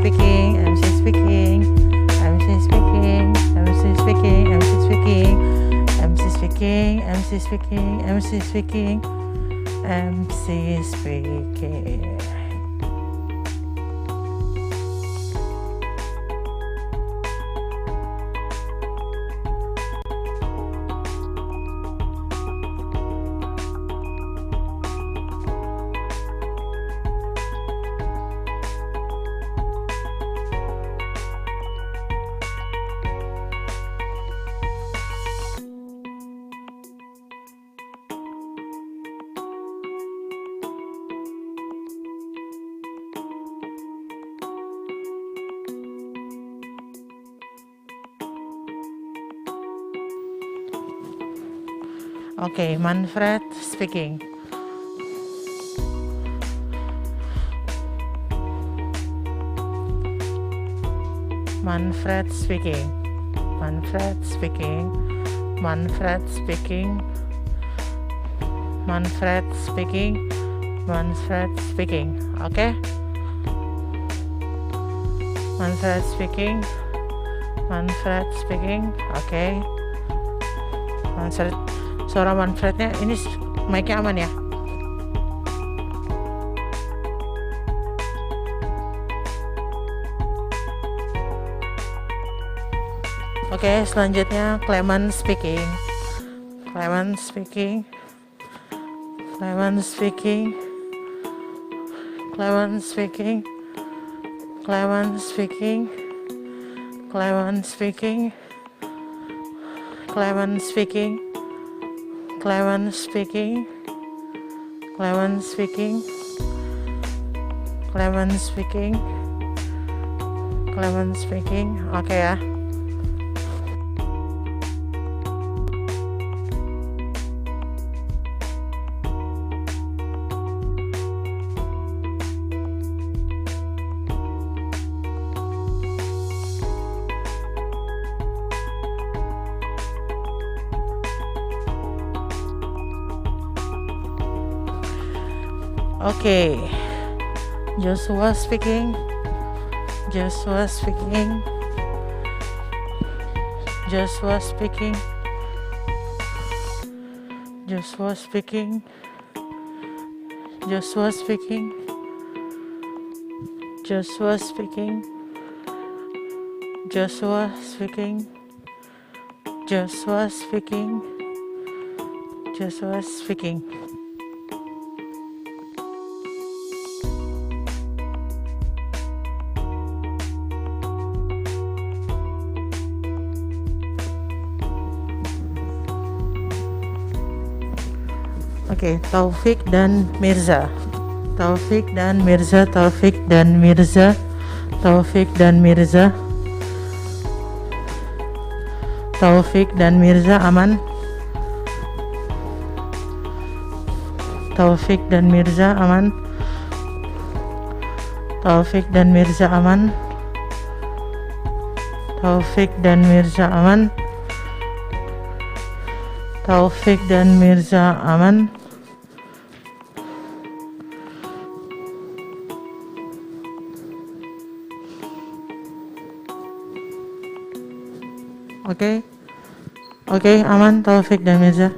speaking, MC speaking, MC speaking, MC speaking, MC speaking, MC speaking, MC speaking, MC speaking, MC speaking. Okay, Manfred speaking. Manfred speaking. Manfred speaking. Manfred speaking. Manfred speaking. Manfred speaking. Okay? Manfred speaking. Manfred speaking. Okay. Manfred, suara Manfrednya ini mic-nya aman ya? Oke, selanjutnya Clement speaking. Clement speaking. Clement speaking. Clement speaking. Clement speaking. Clement speaking. Clement speaking. Clement speaking. Clement speaking. Clement speaking. Clement speaking. Oke ya. Okay, Joshua speaking. Joshua speaking. Joshua speaking. Joshua speaking. Joshua speaking. Joshua speaking. Joshua speaking. Joshua speaking. Joshua speaking. Oke, Taufik dan Mirza. Taufik dan Mirza, Taufik dan Mirza, Taufik dan Mirza. Taufik dan Mirza aman. Taufik dan Mirza aman. Taufik dan Mirza aman. Taufik dan Mirza aman. Taufik dan Mirza aman. Oke, aman Taufik dan Mirza.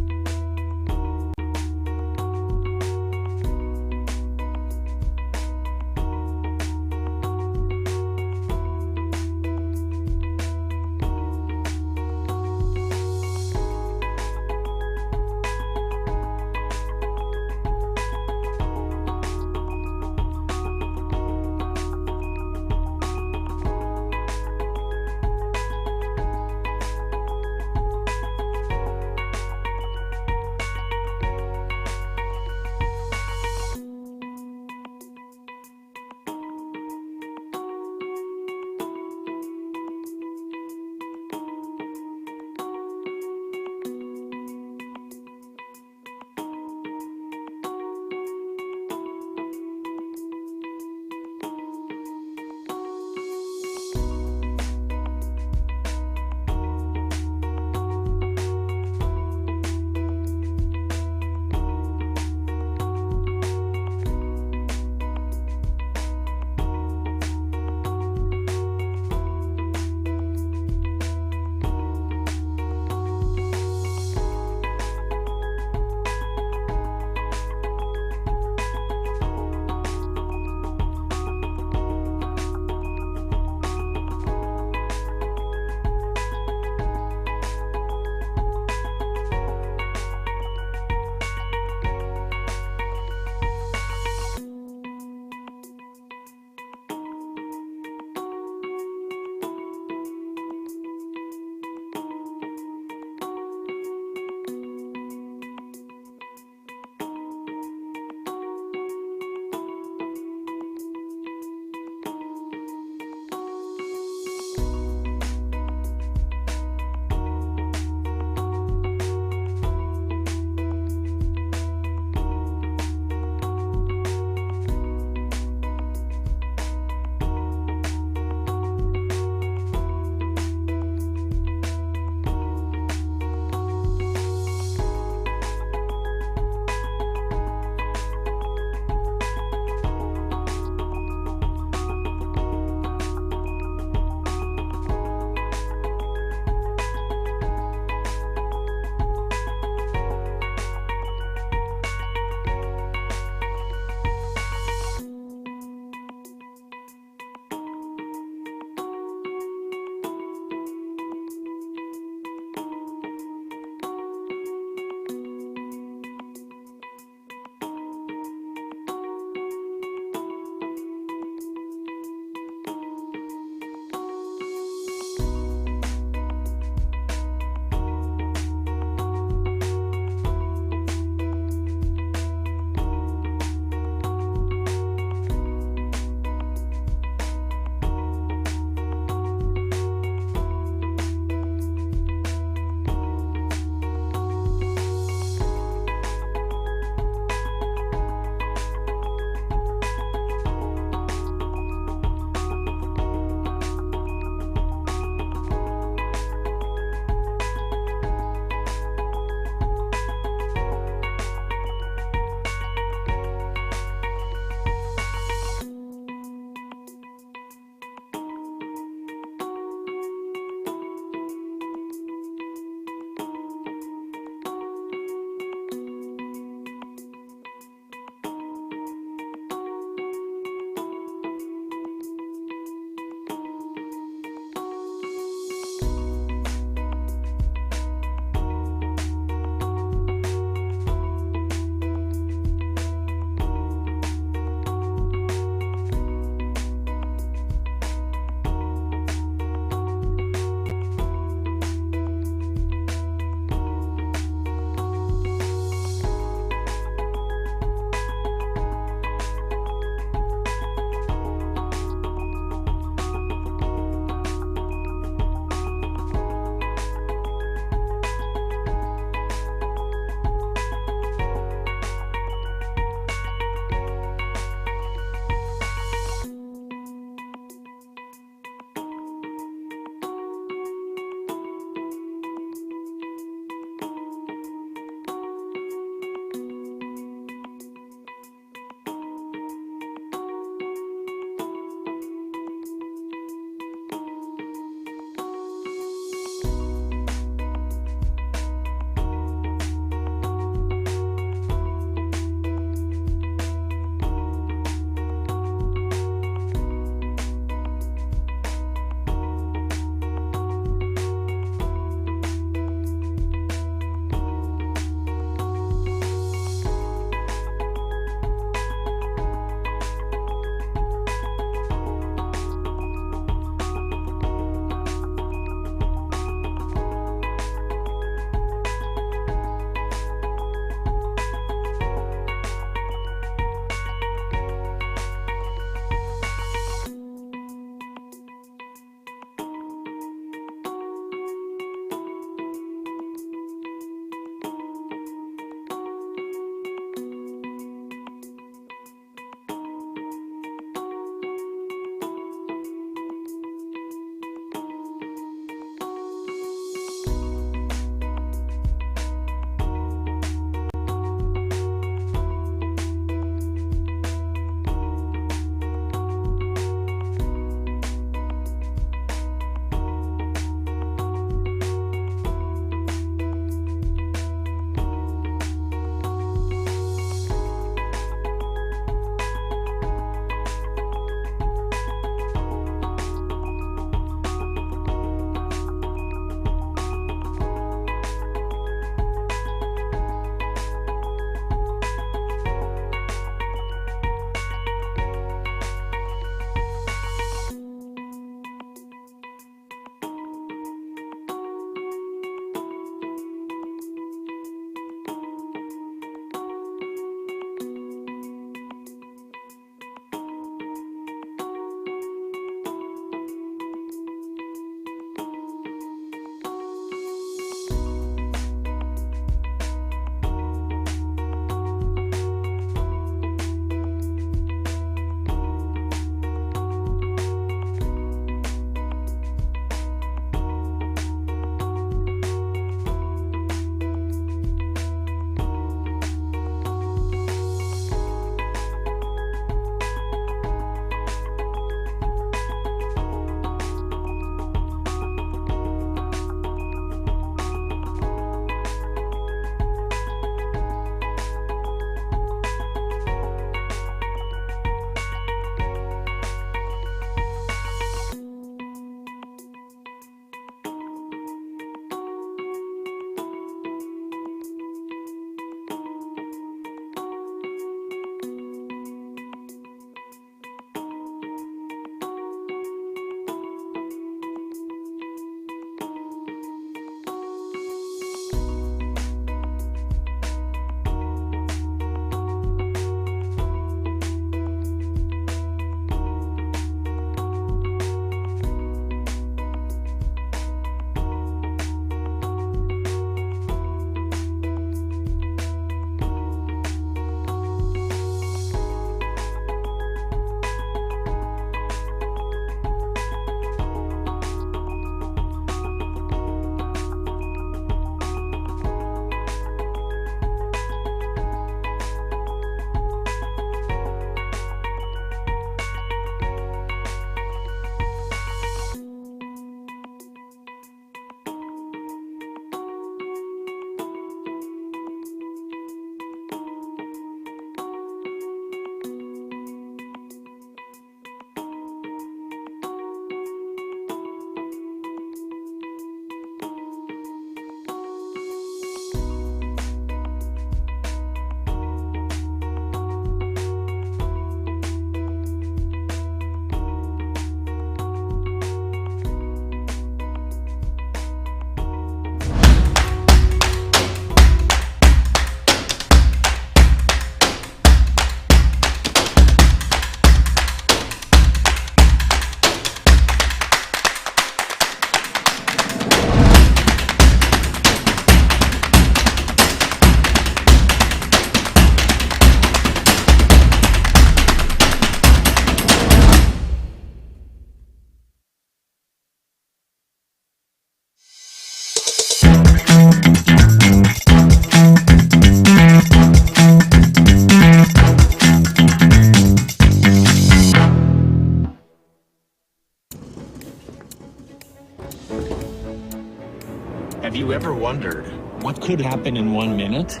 could happen in 1 minute.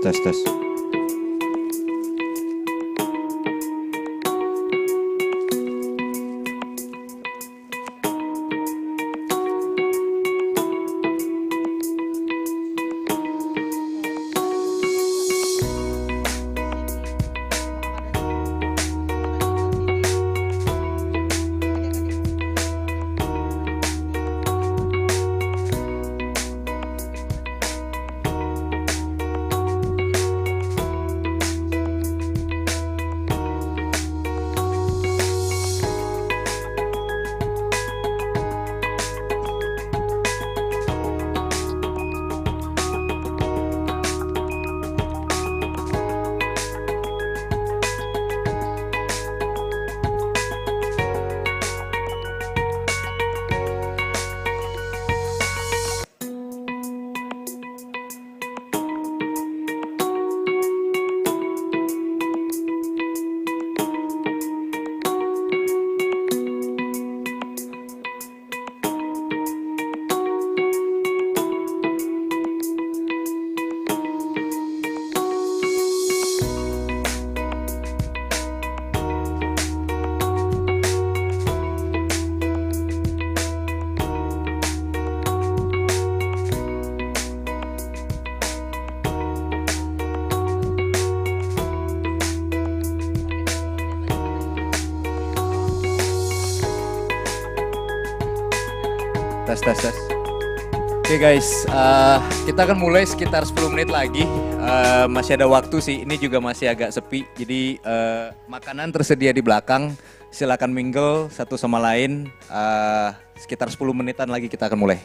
tes tes. Tes tes tes. Oke guys, kita akan mulai sekitar 10 menit lagi. Masih ada waktu sih, ini juga masih agak sepi. Jadi makanan tersedia di belakang. Silakan mingle satu sama lain. Sekitar 10 menitan lagi kita akan mulai.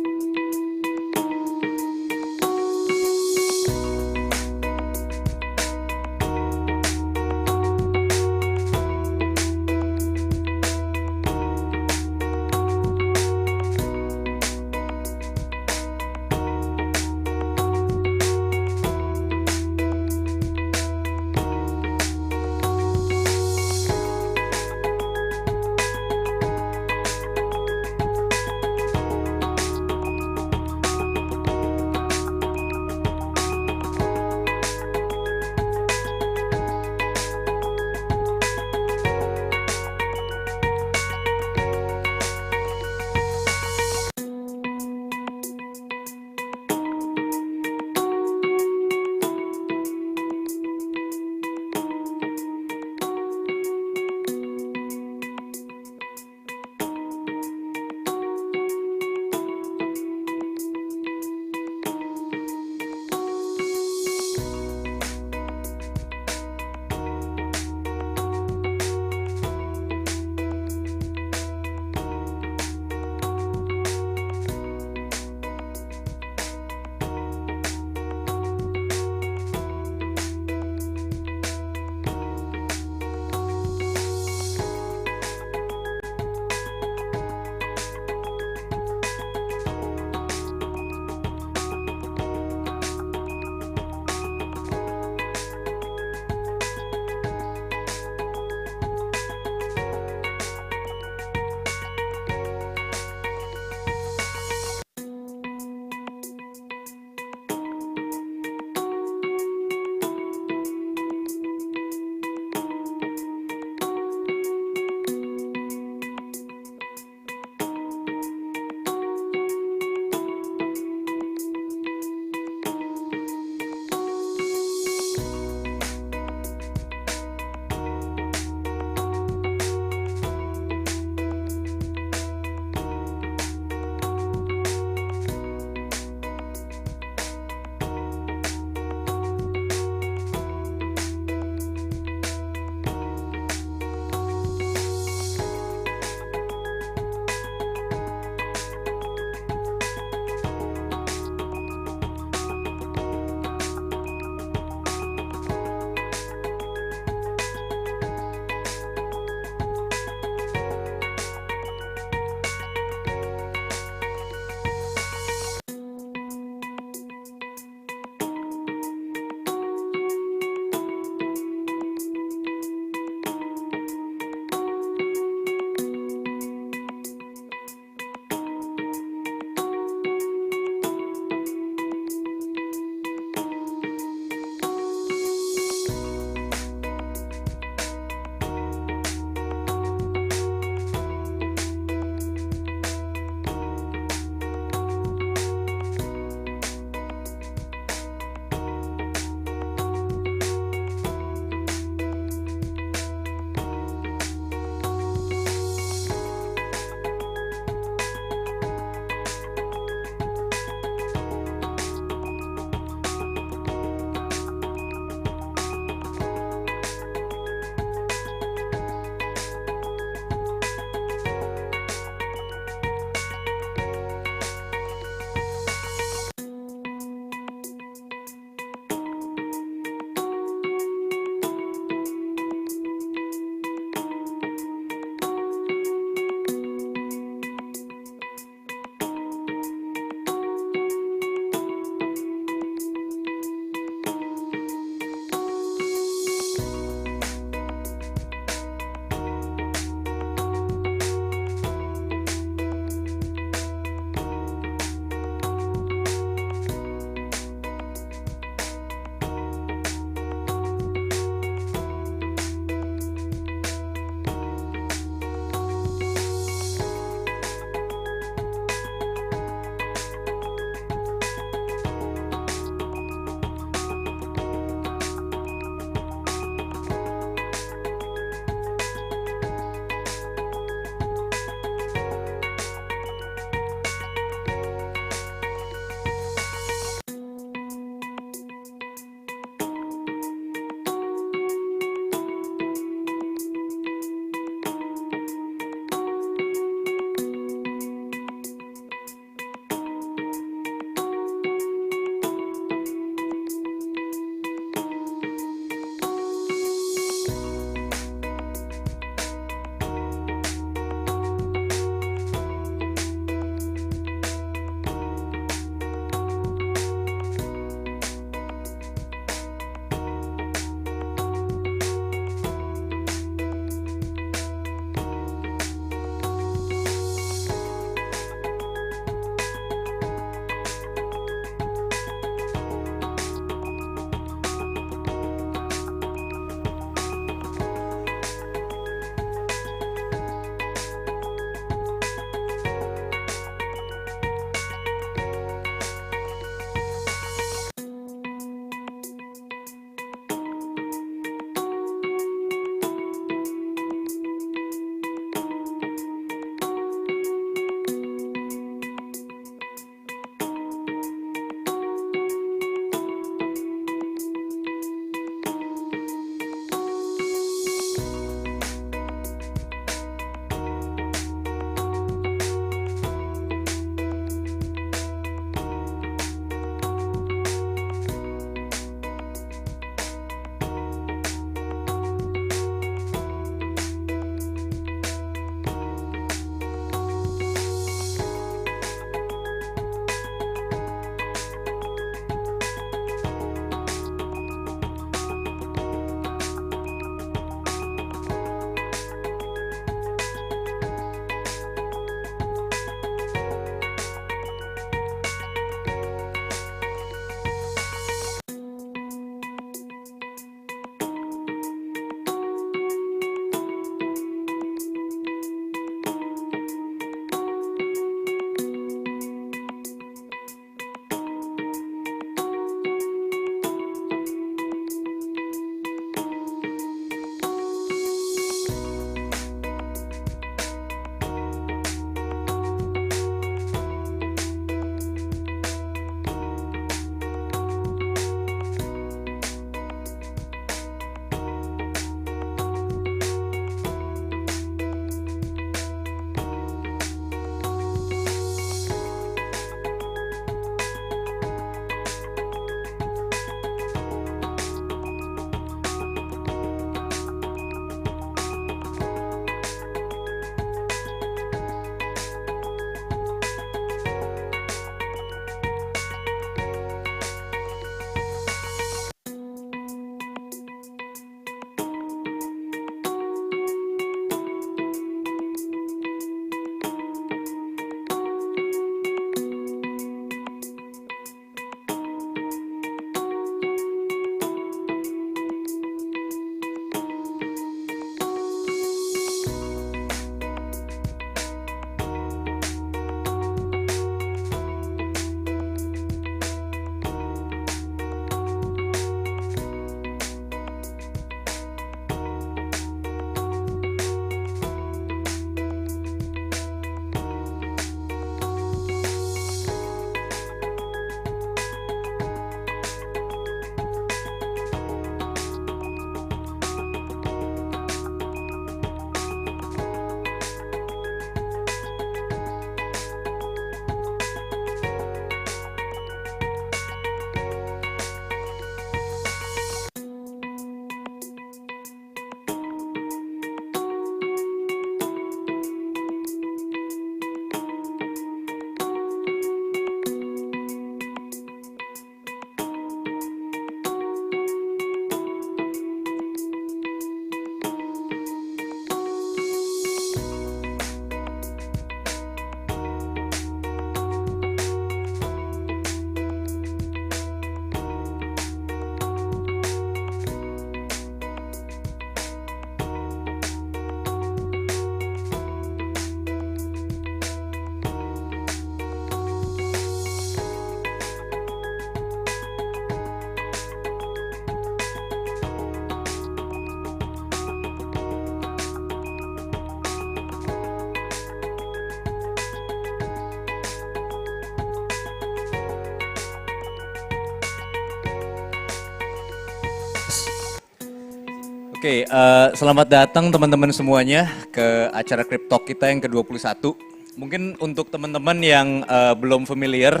Oke, selamat datang teman-teman semuanya ke acara Cryptalk kita yang ke-21. Mungkin untuk teman-teman yang belum familiar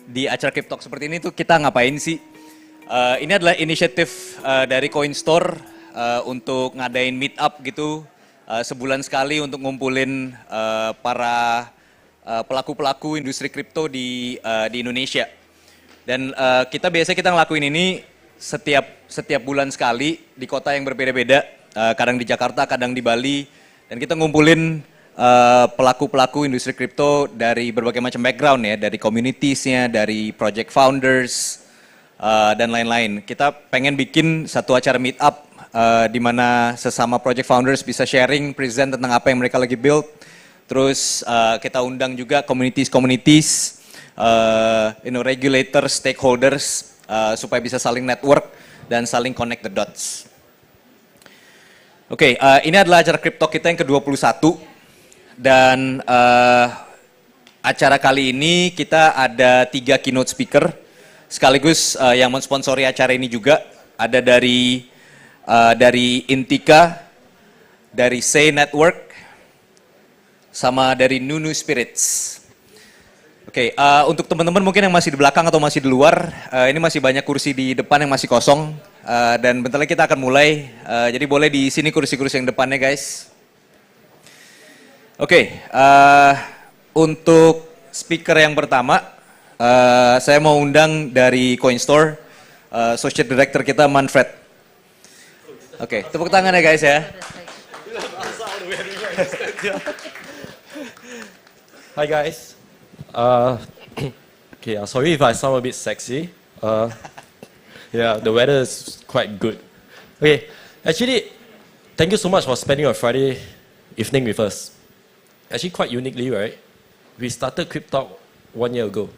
di acara Cryptalk seperti ini tuh kita ngapain sih? Ini adalah inisiatif dari Coinstore untuk ngadain meet up gitu sebulan sekali untuk ngumpulin para pelaku-pelaku industri kripto di Indonesia. Dan biasanya kita ngelakuin ini setiap bulan sekali di kota yang berbeda-beda, kadang di Jakarta, kadang di Bali, dan kita ngumpulin pelaku-pelaku industri kripto dari berbagai macam background ya, dari communitiesnya, dari project founders, dan lain-lain. Kita pengen bikin satu acara meet up di mana sesama project founders bisa sharing, present tentang apa yang mereka lagi build. Terus kita undang juga communities, regulators, stakeholders, supaya bisa saling network dan saling connect the dots. Oke, ini adalah acara Cryptalk kita yang ke-21 dan acara kali ini kita ada 3 keynote speaker sekaligus yang mensponsori acara ini juga ada dari Intika, dari Say Network, sama dari Nunu Spirits. Oke, untuk teman-teman mungkin yang masih di belakang atau masih di luar, ini masih banyak kursi di depan yang masih kosong, dan bentar lagi kita akan mulai, jadi boleh di sini kursi-kursi yang depannya guys. Oke, untuk speaker yang pertama, saya mau undang dari Coinstore, Associate Director kita Manfred. Oke, tepuk tangan ya guys ya. Hi guys. Okay, sorry if I sound a bit sexy. Yeah, the weather is quite good. Okay, actually, thank you so much for spending your Friday evening with us. Actually, quite uniquely, right? We started Cryptalk 1 year ago,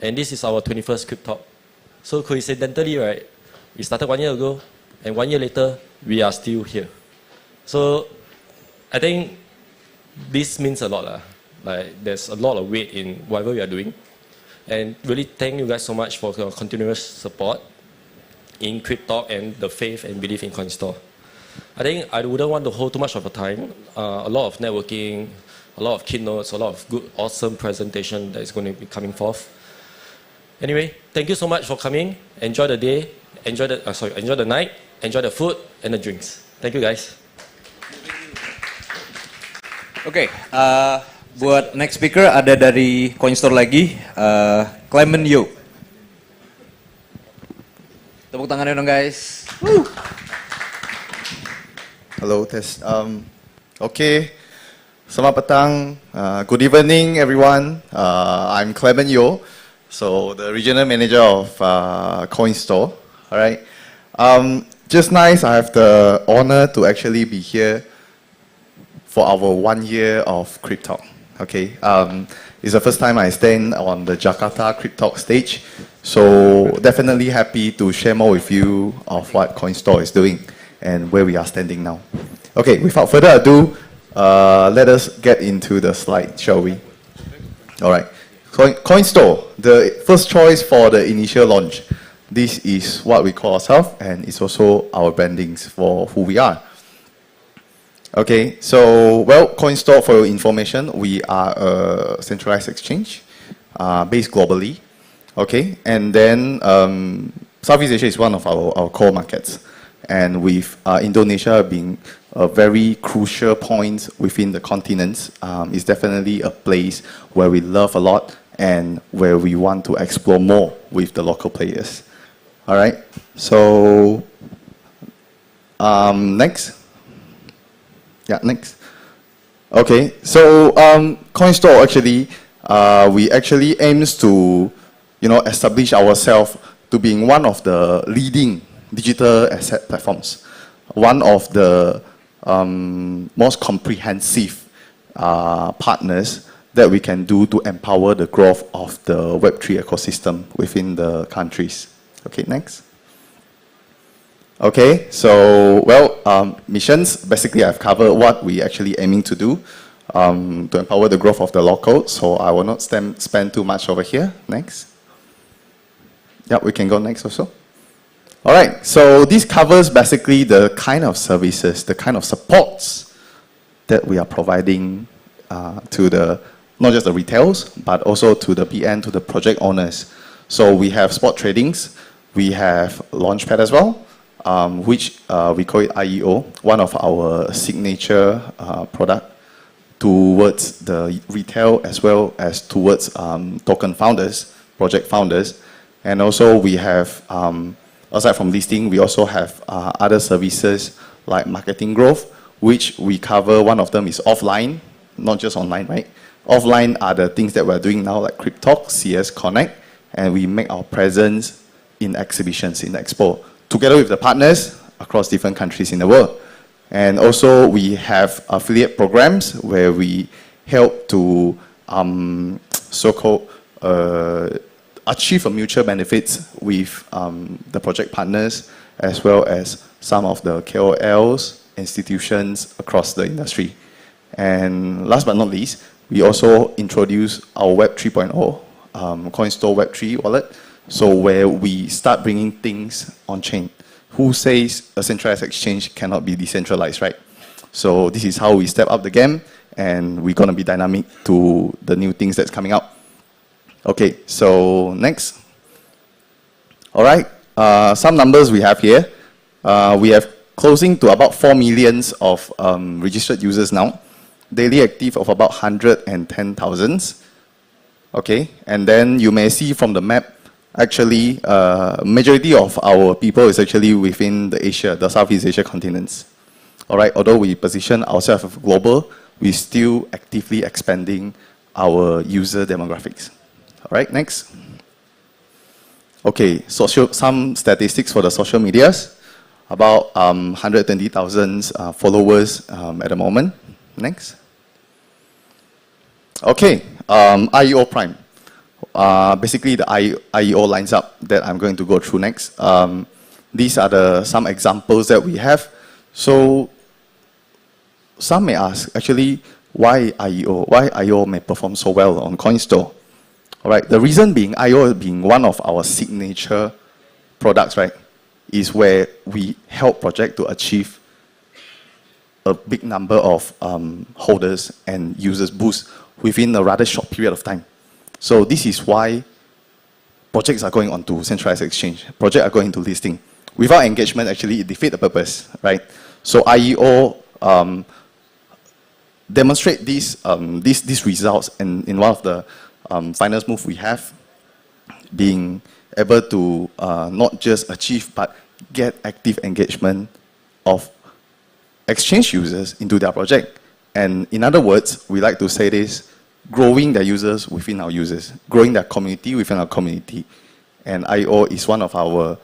and this is our 21st Cryptalk. So coincidentally, right, we started 1 year ago, and 1 year later, we are still here. So I think this means a lot. Like, there's a lot of weight in whatever we are doing. And really thank you guys so much for your continuous support in Cryptalk and the faith and belief in Coinstore. I think I wouldn't want to hold too much of your time. A lot of networking, a lot of keynotes, a lot of good, awesome presentation that is going to be coming forth. Anyway, thank you so much for coming. Enjoy the day, enjoy the night, enjoy the food and the drinks. Thank you guys. Oke, buat next speaker ada dari Coinstore lagi, Clement Yo. Tepuk tangannya dong guys. Woo. Hello, test. Okay, selamat petang. Good evening, everyone. I'm Clement Yo, so the regional manager of Coinstore. All right. Just nice. I have the honor to actually be here for our 1 year of Cryptalk. Okay, it's the first time I stand on the Jakarta Cryptalk stage, so definitely happy to share more with you of what Coinstore is doing and where we are standing now. Okay, without further ado, let us get into the slide, shall we? All right, Coinstore, the first choice for the initial launch. This is what we call ourselves, and it's also our brandings for who we are. Okay, so, well, Coinstore, for your information, we are a centralized exchange based globally. Okay, and then Southeast Asia is one of our core markets. And with Indonesia being a very crucial point within the continent, it's definitely a place where we love a lot and where we want to explore more with the local players. All right, so next. Yeah, next. Okay, so Coinstore actually, we actually aims to, establish ourselves to being one of the leading digital asset platforms, one of the most comprehensive partners that we can do to empower the growth of the Web3 ecosystem within the countries. Okay, next. Okay, so, well, missions, basically I've covered what we actually aiming to do to empower the growth of the local, so I will not spend too much over here. Next. Yeah, we can go next also. All right, so this covers basically the kind of services, the kind of supports that we are providing to the, not just the retails, but also to the PN, to the project owners. So we have spot tradings, we have Launchpad as well, which we call it IEO, one of our signature product towards the retail as well as towards token founders, project founders. And also we have, aside from listing, we also have other services like marketing growth, which we cover. One of them is offline, not just online, right? Offline are the things that we're doing now, like Cryptalk, CS Connect, and we make our presence in exhibitions, in Expo, together with the partners across different countries in the world. And also we have affiliate programs where we help to so-called achieve a mutual benefits with the project partners as well as some of the KOLs, institutions across the industry. And last but not least, we also introduce our Web 3.0, CoinStore Web 3 wallet, so where we start bringing things on chain. Who says a centralized exchange cannot be decentralized, right? So this is how we step up the game, and we're going to be dynamic to the new things that's coming out. Okay, so next. All right, some numbers we have here. We have closing to about 4 million of registered users now. Daily active of about 110,000. Okay, and then you may see from the map, actually, majority of our people is actually within the Asia, the Southeast Asia continents. All right, although we position ourselves as global, we're still actively expanding our user demographics. All right, next. Okay, some statistics for the social medias. About 120,000 followers at the moment. Next. Okay, IEO Prime. Basically, the IEO lines up that I'm going to go through next. These are some examples that we have. So, some may ask, actually, why IEO? Why IEO may perform so well on CoinStore? All right, the reason being, IEO being one of our signature products, right, is where we help project to achieve a big number of holders and users boost within a rather short period of time. So this is why projects are going on to centralized exchange. Projects are going into listing. Without engagement, actually, it defeats the purpose, right? So IEO demonstrate these results in one of the finance moves we have, being able to not just achieve, but get active engagement of exchange users into their project. And in other words, we like to say this, growing their users within our users, growing their community within our community. And IO is one of our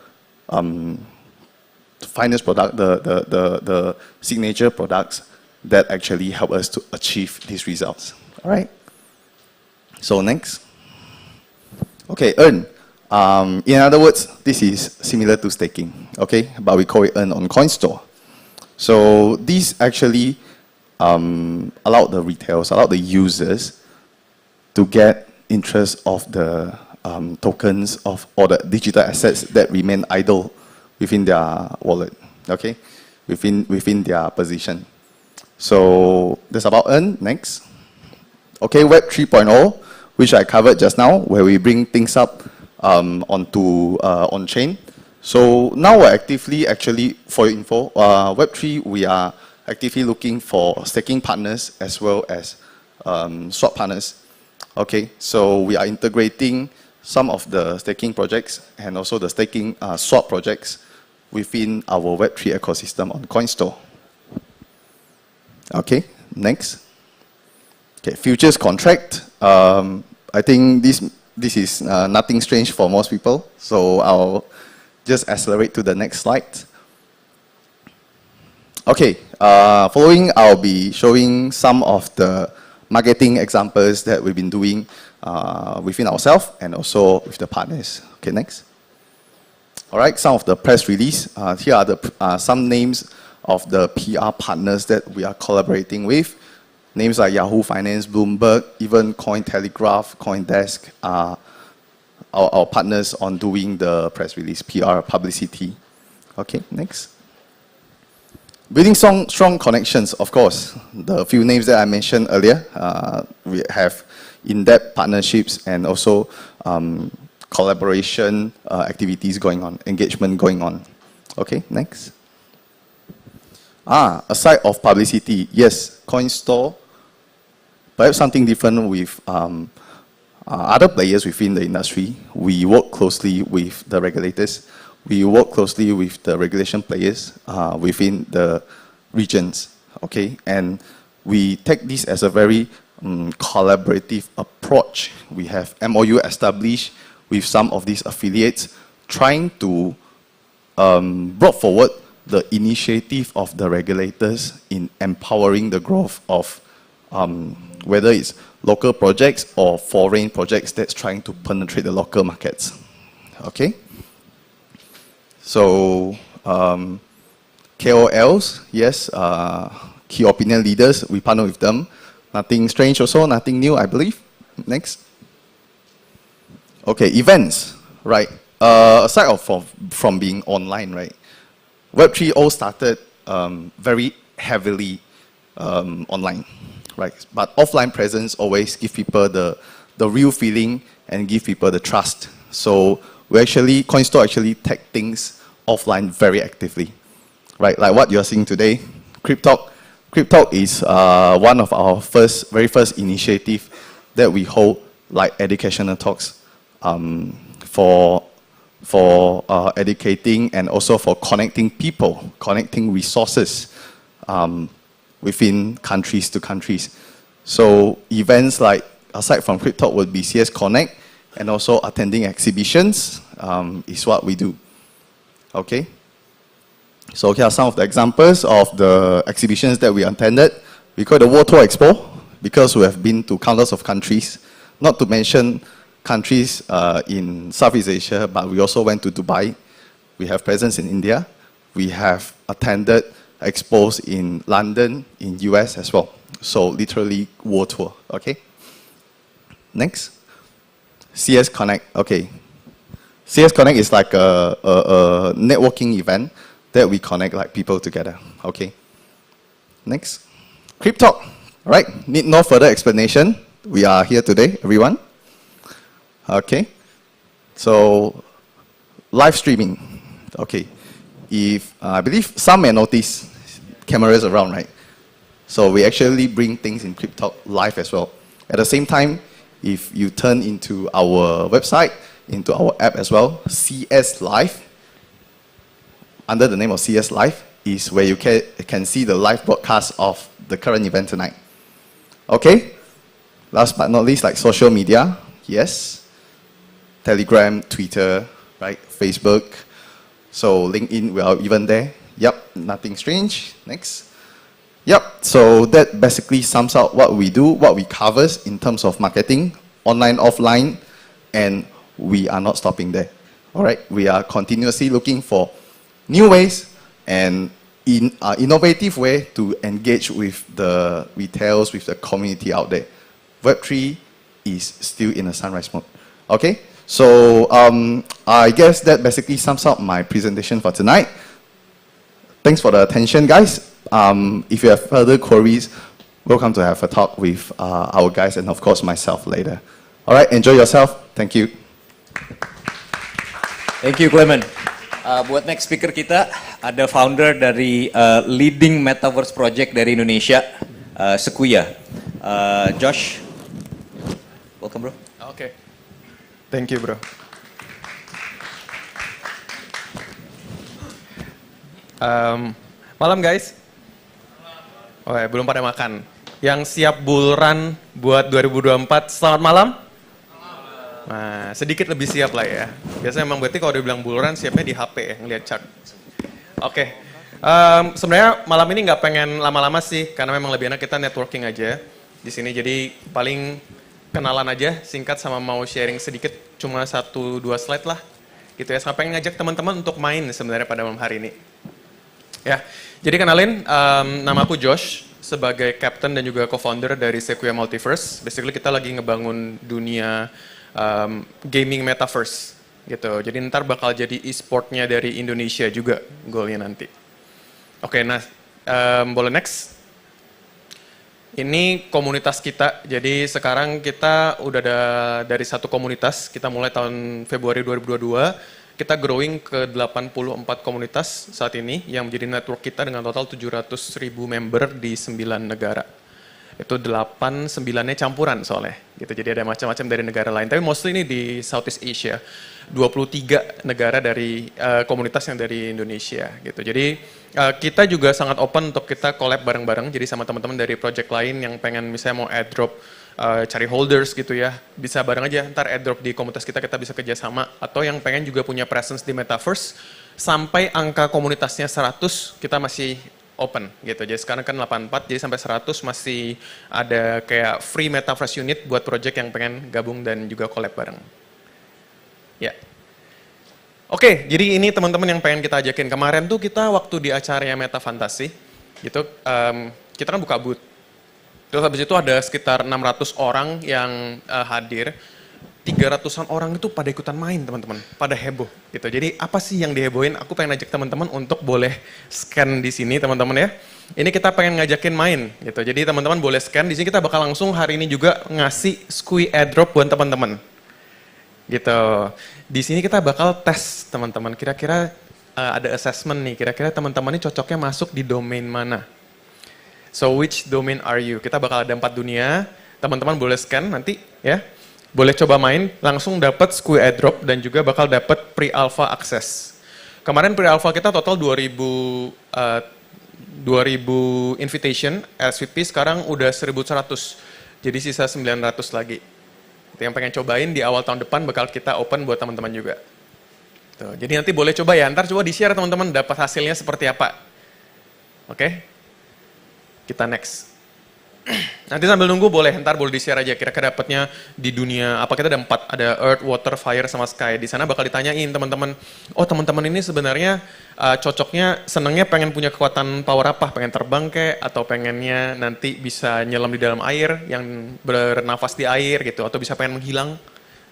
finance product, the signature products that actually help us to achieve these results. All right. So next. Okay, earn. In other words, this is similar to staking, okay? But we call it earn on CoinStore. So these actually allow the retailers, allow the users to get interest of the tokens of all the digital assets that remain idle within their wallet, okay? Within their position. So that's about earn. Next. Okay, Web 3.0, which I covered just now, where we bring things up onto on-chain. So now we're actively, actually, for your info, Web3, we are actively looking for staking partners as well as swap partners. Okay, so we are integrating some of the staking projects and also the staking swap projects within our Web3 ecosystem on CoinStore. Okay, next. Okay, futures contract. I think this is nothing strange for most people, so I'll just accelerate to the next slide. Okay, following, I'll be showing some of the marketing examples that we've been doing within ourselves and also with the partners. Okay, next. All right, some of the press release. Here are some names of the PR partners that we are collaborating with. Names like Yahoo Finance, Bloomberg, even Cointelegraph, CoinDesk are our partners on doing the press release, PR publicity. Okay, next. Building strong connections, of course. The few names that I mentioned earlier, we have in-depth partnerships and also collaboration activities going on, engagement going on. Okay, next. Aside of publicity, yes, CoinStore, perhaps something different with other players within the industry. We work closely with the regulators. We work closely with the regulation players within the regions, okay? And we take this as a very collaborative approach. We have MOU established with some of these affiliates, trying to brought forward the initiative of the regulators in empowering the growth of whether it's local projects or foreign projects that's trying to penetrate the local markets, okay? So, KOLs, yes, key opinion leaders, we partner with them. Nothing strange also, nothing new, I believe. Next. Okay, events, right? Aside from being online, right? Web3 all started very heavily online, right? But offline presence always give people the real feeling and give people the trust. So we actually, CoinStore actually take things offline very actively, right? Like what you're seeing today, Cryptalk. Cryptalk is one of our very first initiative that we hold, like educational talks for educating and also for connecting people, connecting resources within countries to countries. So events like, aside from Cryptalk, would be CS Connect, and also attending exhibitions is what we do. Okay? So here are some of the examples of the exhibitions that we attended. We call it the World Tour Expo because we have been to countless of countries, not to mention countries in Southeast Asia, but we also went to Dubai. We have presence in India. We have attended expos in London, in US as well. So literally world tour, okay? Next. CS Connect, okay. CS Connect is like a networking event that we connect like people together, okay? Next. Cryptalk, right? Need no further explanation. We are here today, everyone. Okay. So, live streaming, okay. If, I believe some may notice cameras around, right? So we actually bring things in Cryptalk live as well. At the same time, if you turn into our website, into our app as well, CS Live, under the name of CS Live, is where you can see the live broadcast of the current event tonight. Okay? Last but not least, like social media, yes. Telegram, Twitter, right? Facebook. So LinkedIn, we are even there. Yep, nothing strange. Next. Yep, so that basically sums up what we do, what we cover in terms of marketing, online, offline, and we are not stopping there. All right, we are continuously looking for new ways and innovative way to engage with the retailers, with the community out there. Web3 is still in a sunrise mode. Okay, so I guess that basically sums up my presentation for tonight. Thanks for the attention, guys. If you have further queries, welcome to have a talk with our guys and of course myself later. All right, enjoy yourself. Thank you. Thank you, Clement. Buat next speaker kita, ada founder dari leading metaverse project dari Indonesia, Sequoia. Josh, welcome bro. Okay, thank you bro. Malam guys. Oh ya, belum pada makan. Yang siap bull run buat 2024, selamat malam. Nah, sedikit lebih siap lah ya. Biasanya memang berarti kalau dia bilang bull run siapnya di HP ya, ngeliat chart. Oke. Sebenarnya malam ini nggak pengen lama-lama sih, karena memang lebih enak kita networking aja di sini. Jadi paling kenalan aja, singkat sama mau sharing sedikit, cuma 1-2 slide lah. Gitu ya, sama pengen ngajak teman-teman untuk main sebenarnya pada malam hari ini. Ya, jadi kenalin, nama aku Josh, sebagai captain dan juga co-founder dari Sequoia Multiverse. Basically kita lagi ngebangun dunia gaming metaverse gitu. Jadi ntar bakal jadi e-sportnya dari Indonesia juga goalnya nanti. Oke, nah boleh next. Ini komunitas kita, jadi sekarang kita udah ada dari satu komunitas, kita mulai tahun Februari 2022, kita growing ke 84 komunitas saat ini yang menjadi network kita dengan total 700.000 member di 9 negara. Itu 9-nya campuran soalnya, gitu. Jadi ada macam-macam dari negara lain, tapi mostly ini di Southeast Asia. 23 negara dari komunitas yang dari Indonesia, gitu. Jadi kita juga sangat open untuk kita collab bareng-bareng, jadi sama teman-teman dari project lain yang pengen misalnya mau airdrop, cari holders gitu ya, bisa bareng aja, ntar airdrop di komunitas kita bisa kerjasama, atau yang pengen juga punya presence di Metaverse, sampai angka komunitasnya 100, kita masih open gitu. Jadi sekarang kan 84, jadi sampai 100 masih ada kayak free Metaverse unit buat project yang pengen gabung dan juga collab bareng. Ya. Oke, jadi ini teman-teman yang pengen kita ajakin. Kemarin tuh kita waktu di acaranya Meta Fantasi, gitu, kita kan buka booth. Terus habis itu ada sekitar 600 orang yang hadir. 300-an orang itu pada ikutan main teman-teman, pada heboh gitu. Jadi apa sih yang dihebohin? Aku pengen ajak teman-teman untuk boleh scan di sini teman-teman ya. Ini kita pengen ngajakin main gitu. Jadi teman-teman boleh scan, di sini kita bakal langsung hari ini juga ngasih squee airdrop buat teman-teman. Gitu. Di sini kita bakal tes teman-teman, kira-kira ada assessment nih, kira-kira teman-teman ini cocoknya masuk di domain mana. So which domain are you? Kita bakal ada 4 dunia, teman-teman boleh scan nanti ya. Boleh coba main, langsung dapat squee airdrop dan juga bakal dapat pre-alpha access. Kemarin pre-alpha kita total 2000 invitation, SVP sekarang udah 1100. Jadi sisa 900 lagi. Yang pengen cobain di awal tahun depan bakal kita open buat teman-teman juga. Tuh, jadi nanti boleh coba ya, ntar coba di-share teman-teman dapat hasilnya seperti apa. Oke? Kita next. Nanti sambil nunggu boleh, ntar boleh di-share aja kira-kira dapatnya di dunia apa. Kita ada 4, ada Earth, Water, Fire, sama Sky. Di sana bakal ditanyain teman-teman, oh teman-teman ini sebenarnya cocoknya, senangnya pengen punya kekuatan power apa, pengen terbang kek, atau pengennya nanti bisa nyelam di dalam air, yang bernafas di air gitu, atau bisa pengen menghilang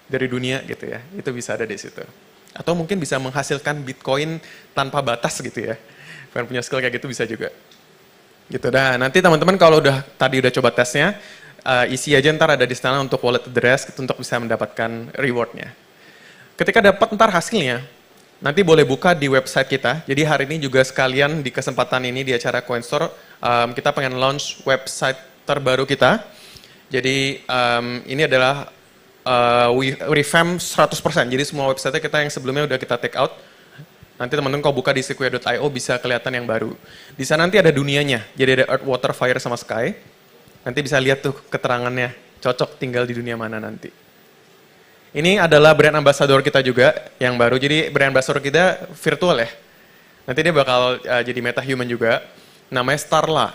dari dunia gitu ya, itu bisa ada di situ. Atau mungkin bisa menghasilkan Bitcoin tanpa batas gitu ya, pengen punya skill kayak gitu bisa juga. Gitu dah. Nanti teman-teman kalau tadi udah coba tesnya, isi aja ntar ada di sana untuk wallet address gitu, untuk bisa mendapatkan rewardnya. Ketika dapat ntar hasilnya, nanti boleh buka di website kita. Jadi hari ini juga sekalian di kesempatan ini di acara Coinstore, kita pengen launch website terbaru kita. Jadi ini adalah revamp 100%. Jadi semua website kita yang sebelumnya udah kita take out. Nanti teman-teman kalau buka di sequoia.io bisa kelihatan yang baru. Di sana nanti ada dunianya, jadi ada Earth, Water, Fire, sama Sky. Nanti bisa lihat tuh keterangannya, cocok tinggal di dunia mana nanti. Ini adalah brand ambassador kita juga yang baru, jadi brand ambassador kita virtual ya. Nanti dia bakal jadi meta human juga, namanya Starla.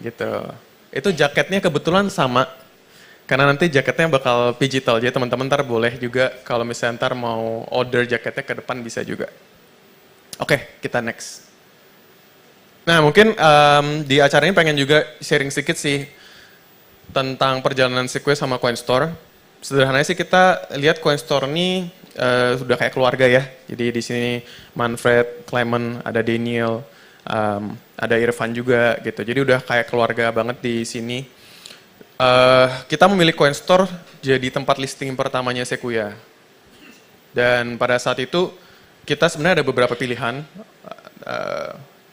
Gitu. Itu jaketnya kebetulan sama, karena nanti jaketnya bakal digital, jadi teman-teman ntar boleh juga kalau misalnya ntar mau order jaketnya ke depan bisa juga. Oke, kita next. Nah mungkin di acara ini pengen juga sharing sedikit sih tentang perjalanan Sequoia sama Coinstore. Sederhananya sih kita lihat Coinstore ini sudah kayak keluarga ya. Jadi di sini Manfred, Clement, ada Daniel, ada Irfan juga gitu. Jadi udah kayak keluarga banget di sini. Kita memilih Coinstore jadi tempat listing pertamanya Sequoia. Dan pada saat itu kita sebenarnya ada beberapa pilihan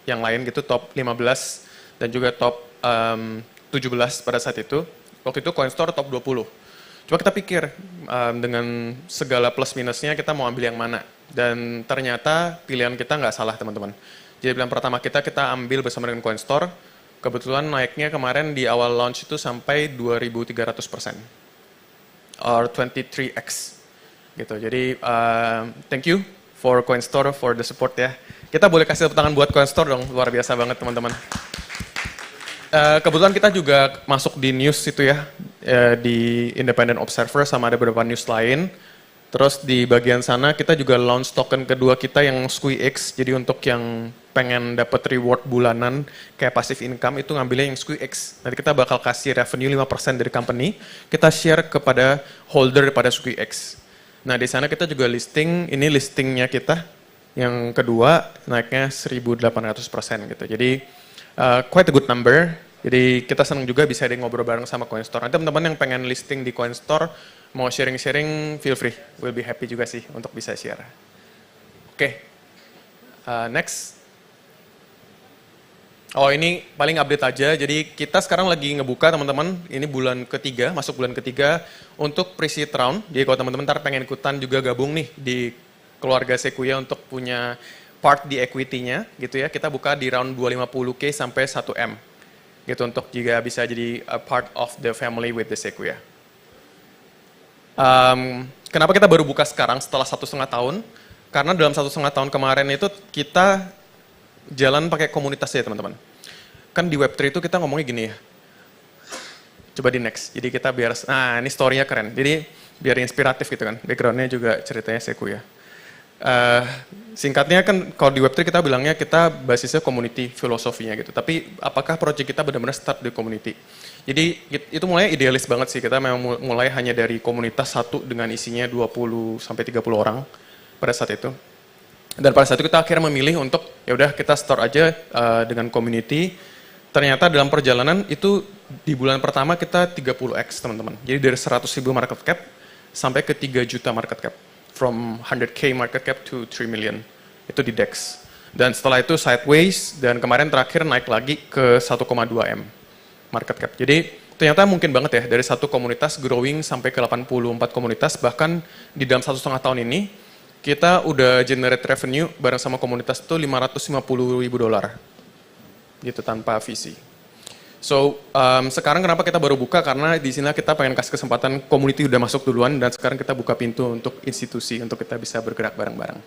yang lain gitu, top 15 dan juga top 17 pada saat itu. Waktu itu Coinstore top 20. Coba kita pikir dengan segala plus minusnya kita mau ambil yang mana. Dan ternyata pilihan kita nggak salah teman-teman. Jadi pilihan pertama kita ambil bersama dengan Coinstore. Kebetulan naiknya kemarin di awal launch itu sampai 2.300%. Or 23x. Gitu. Jadi thank you for Coinstore for the support ya. Kita boleh kasih tepuk tangan buat Coinstore dong, luar biasa banget teman-teman. Kebetulan kita juga masuk di news itu ya, di Independent Observer sama ada beberapa news lain. Terus di bagian sana kita juga launch token kedua kita yang SqueeX. Jadi untuk yang pengen dapat reward bulanan kayak passive income itu ngambilnya yang SqueeX. Nanti kita bakal kasih revenue 5% dari company, kita share kepada holder daripada SqueeX. Nah di sana kita juga listing, ini listingnya kita yang kedua naiknya 1.800% gitu. Jadi quite a good number. Jadi kita senang juga bisa ngobrol bareng sama Coinstore. Nanti teman-teman yang pengen listing di Coinstore, mau sharing-sharing, feel free. We'll be happy juga sih untuk bisa share. Oke, next. Oh ini paling update aja, jadi kita sekarang lagi ngebuka teman-teman, ini bulan ketiga, masuk bulan ketiga untuk pre-seed round. Jadi kalau teman-teman ntar pengen ikutan juga gabung nih di keluarga Sequoia untuk punya part di equity-nya gitu ya, kita buka di round 250K sampai 1M. Gitu untuk juga bisa jadi a part of the family with the Sequoia. Kenapa kita baru buka sekarang setelah 1,5 tahun? Karena dalam 1,5 tahun kemarin itu kita jalan pakai komunitas ya teman-teman. Kan di Web3 itu kita ngomongnya gini ya. Coba di next. Jadi kita biar, nah ini story-nya keren. Jadi biar inspiratif gitu kan. Background-nya juga ceritanya Sequoia. Singkatnya kan kalau di Web3 kita bilangnya kita basisnya community filosofinya gitu. Tapi apakah project kita benar-benar start di community? Jadi itu mulai idealis banget sih. Kita memang mulai hanya dari komunitas satu dengan isinya 20 sampai 30 orang pada saat itu. Dan pada saat itu kita akhirnya memilih untuk ya udah kita start aja dengan community. Ternyata dalam perjalanan itu di bulan pertama kita 30x teman-teman. Jadi dari 100.000 market cap sampai ke 3 juta market cap. From 100K market cap to 3 million. Itu di DEX. Dan setelah itu sideways dan kemarin terakhir naik lagi ke 1,2M market cap. Jadi ternyata mungkin banget ya dari satu komunitas growing sampai ke 84 komunitas. Bahkan di dalam 1,5 tahun ini kita udah generate revenue bareng sama komunitas itu $550.000 gitu tanpa VC. So sekarang kenapa kita baru buka karena di sini kita pengen kasih kesempatan community udah masuk duluan dan sekarang kita buka pintu untuk institusi untuk kita bisa bergerak bareng-bareng.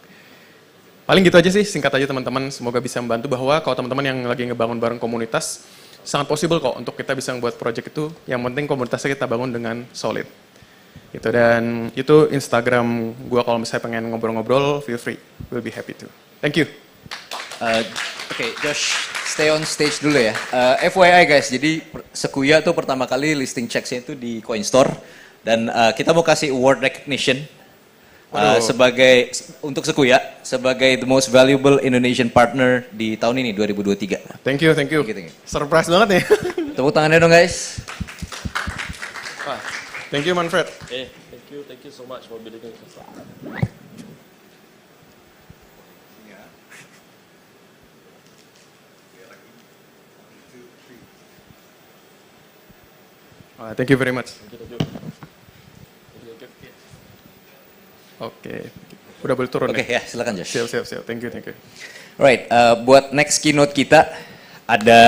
Paling gitu aja sih, singkat aja teman-teman. Semoga bisa membantu bahwa kalau teman-teman yang lagi ngebangun bareng komunitas sangat possible kok untuk kita bisa membuat project itu. Yang penting komunitasnya kita bangun dengan solid. Gitu, dan itu Instagram gua kalau misalnya pengen ngobrol-ngobrol, feel free, we'll be happy to. Thank you. Oke, Josh, stay on stage dulu ya. FYI guys, jadi Sequoia tuh pertama kali listing checks-nya itu di Coinstore dan kita mau kasih award recognition sebagai untuk Sequoia sebagai the most valuable Indonesian partner di tahun ini 2023. Thank you, thank you. Thank you. Surprise banget nih. Tepuk tangannya dong guys. Thank you Manfred. Thank you so much for building it. Thank you very much. Oke, udah boleh turun Oke ya, silakan Josh. Siap. Thank you. Right, buat next keynote kita ada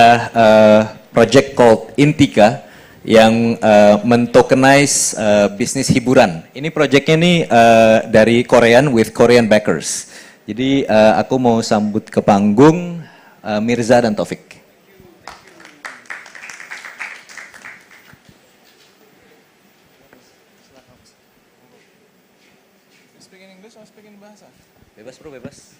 project called Intika yang mentokenize bisnis hiburan. Ini projectnya nih dari Korean with Korean backers. Jadi aku mau sambut ke panggung Mirza dan Taufik. Speaking English or speaking bahasa? Bebas bro, bebas.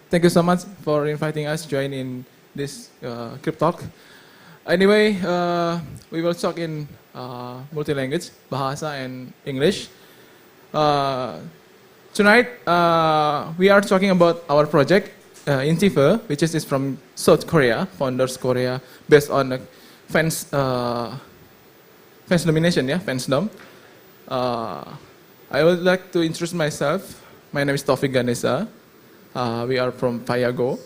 Thank you so much for inviting us join in this Cryptalk. Anyway, we will talk in multi-language, Bahasa and English. Tonight, we are talking about our project, Intiva, which is from South Korea, Founders Korea, based on the fans nomination, fansdom. I would like to introduce myself. My name is Taufik Ganesa. We are from Payago.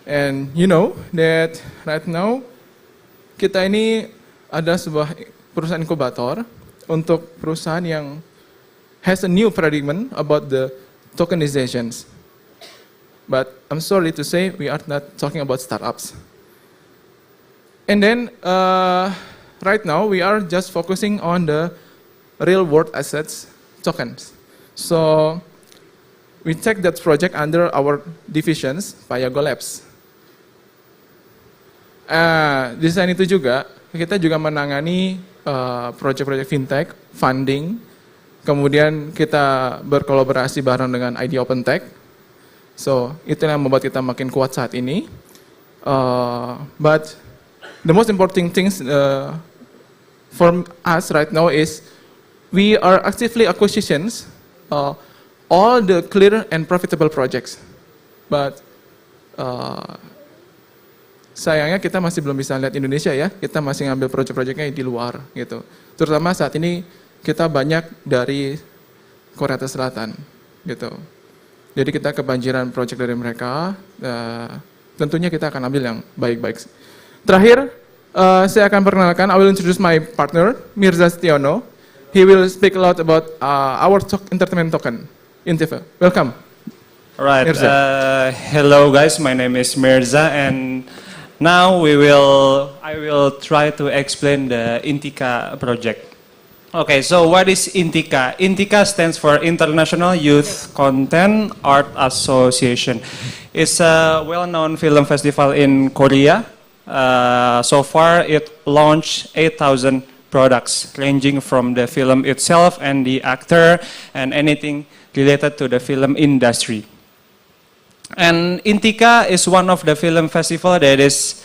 And you know that right now, kita ini ada sebuah perusahaan inkubator untuk perusahaan yang has a new paradigm about the tokenizations. But I'm sorry to say, we are not talking about startups. And then, right now, we are just focusing on the real world assets tokens. So, we take that project under our divisions, Payago Labs. Di selain itu juga, kita juga menangani project-project fintech, funding, kemudian kita berkolaborasi bareng dengan ID OpenTech. So, itu yang membuat kita makin kuat saat ini. But the most important things for us right now is we are actively acquisitions all the clear and profitable projects, but sayangnya kita masih belum bisa lihat Indonesia ya, kita masih ngambil proyek-proyeknya di luar gitu. Terutama saat ini kita banyak dari Korea Selatan gitu. Jadi kita kebanjiran proyek dari mereka, tentunya kita akan ambil yang baik-baik. Terakhir, saya akan perkenalkan, I will introduce my partner, Mirza Setiono. He will speak a lot about our entertainment token, Intiva. Welcome. All right. Mirza. Hello, guys. My name is Mirza, and now I will try to explain the Intika project. Okay, so what is Intika? Intika stands for International Youth Content Art Association. It's a well-known film festival in Korea. So far, it launched 8,000 products, ranging from the film itself and the actor and anything related to the film industry. And Intika is one of the film festival that is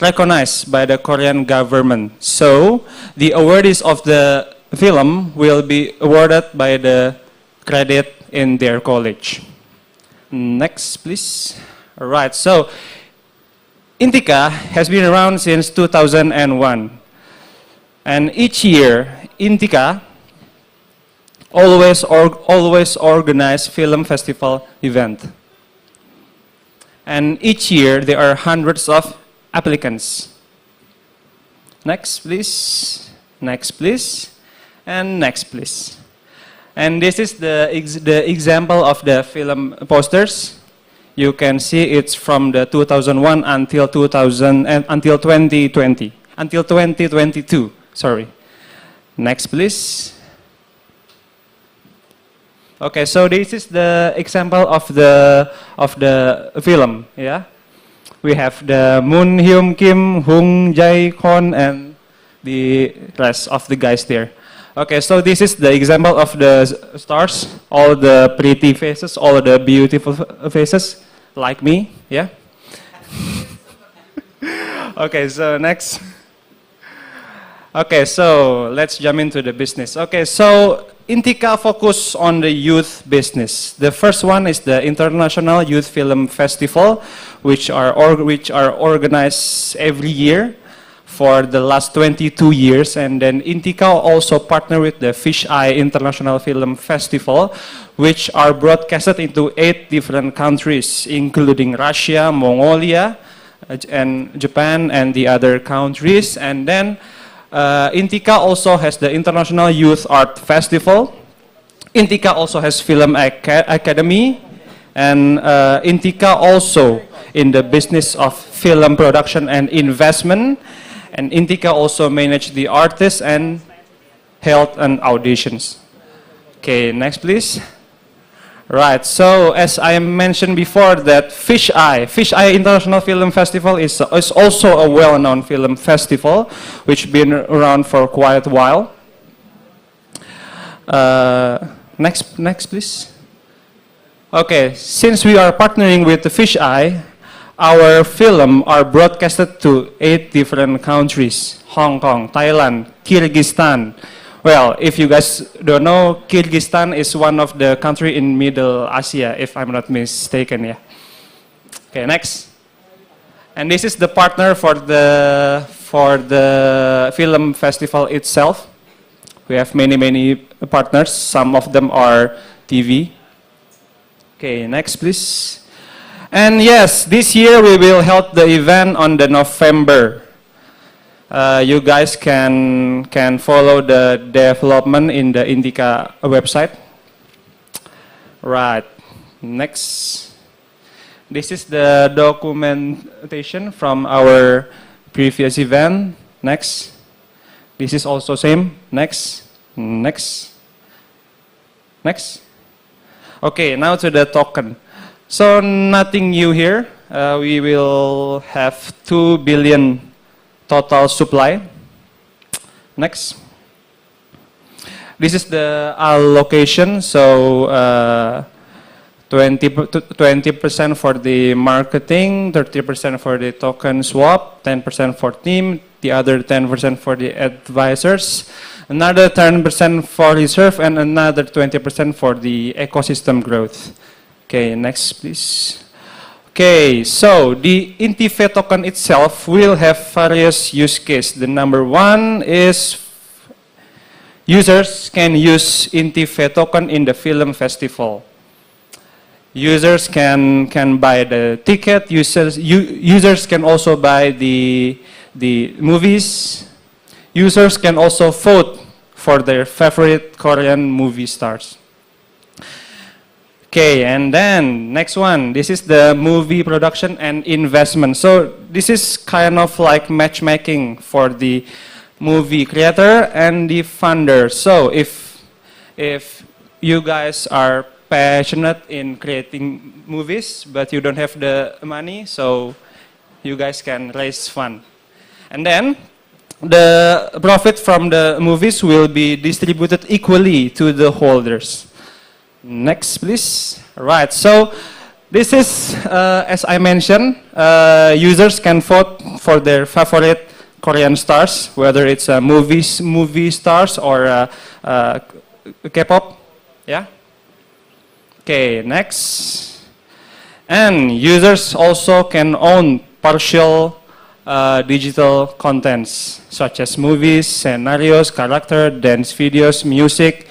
recognized by the Korean government. So the awardees of the film will be awarded by the credit in their college. Next, please. All right, so Intika has been around since 2001. And each year, Intika always organize film festival event. And each year, there are hundreds of applicants. Next, please. Next, please. And next, please. And this is the example of the film posters. You can see it's from the 2001 until 2020, until 2022. Sorry. Next, please. Okay, so this is the example of the film. Yeah, we have the Moon Hyun Kim, Hong Jae Kwon, and the rest of the guys there. Okay, so this is the example of the stars, all the pretty faces, all the beautiful faces, like me. Yeah. Okay, so next. Okay, so let's jump into the business. Okay, so Intika focus on the youth business. The first one is the International Youth Film Festival, which are organized every year for the last 22 years. And then Intika also partner with the Fish Eye International Film Festival, which are broadcasted into 8 different countries, including Russia, Mongolia, and Japan, and the other countries. And then Intika also has the International Youth Art Festival. Intika also has Film Academy. And Intika also in the business of film production and investment. And Intika also manage the artists and held an auditions. Okay, next please. Right, so as I mentioned before that Fish Eye International Film Festival is also a well-known film festival which been around for quite a while. Next please. Okay, since we are partnering with the Fish Eye, our film are broadcasted to 8 different countries: Hong Kong, Thailand, Kyrgyzstan. Well, if you guys don't know, Kyrgyzstan is one of the country in Middle Asia, if I'm not mistaken. Yeah. Okay, next. And this is the partner for the film festival itself. We have many partners. Some of them are TV. Okay, next please. And yes, this year we will hold the event on the November. You guys can follow the development in the Intika website. Right. Next. This is the documentation from our previous event. Next. This is also same. Next. Next. Next. Okay, now to the token. So nothing new here. We will have 2 billion total supply. Next. This is the allocation. So 20% for the marketing, 30% for the token swap, 10% for team, the other 10% for the advisors, another 10% for reserve, and another 20% for the ecosystem growth. Okay, next please. Okay, so the Intive token itself will have various use cases. The number one is users can use Intive token in the film festival. Users can buy the ticket. Users can also buy the movies. Users can also vote for their favorite Korean movie stars. Okay, and then next one. This is the movie production and investment. So this is kind of like matchmaking for the movie creator and the funder. So if you guys are passionate in creating movies, but you don't have the money, so you guys can raise fund. And then the profit from the movies will be distributed equally to the holders. Next, please. Right, so this is, as I mentioned, users can vote for their favorite Korean stars, whether it's movie stars or K-pop, yeah? Okay, next. And users also can own partial digital contents, such as movies, scenarios, character, dance videos, music,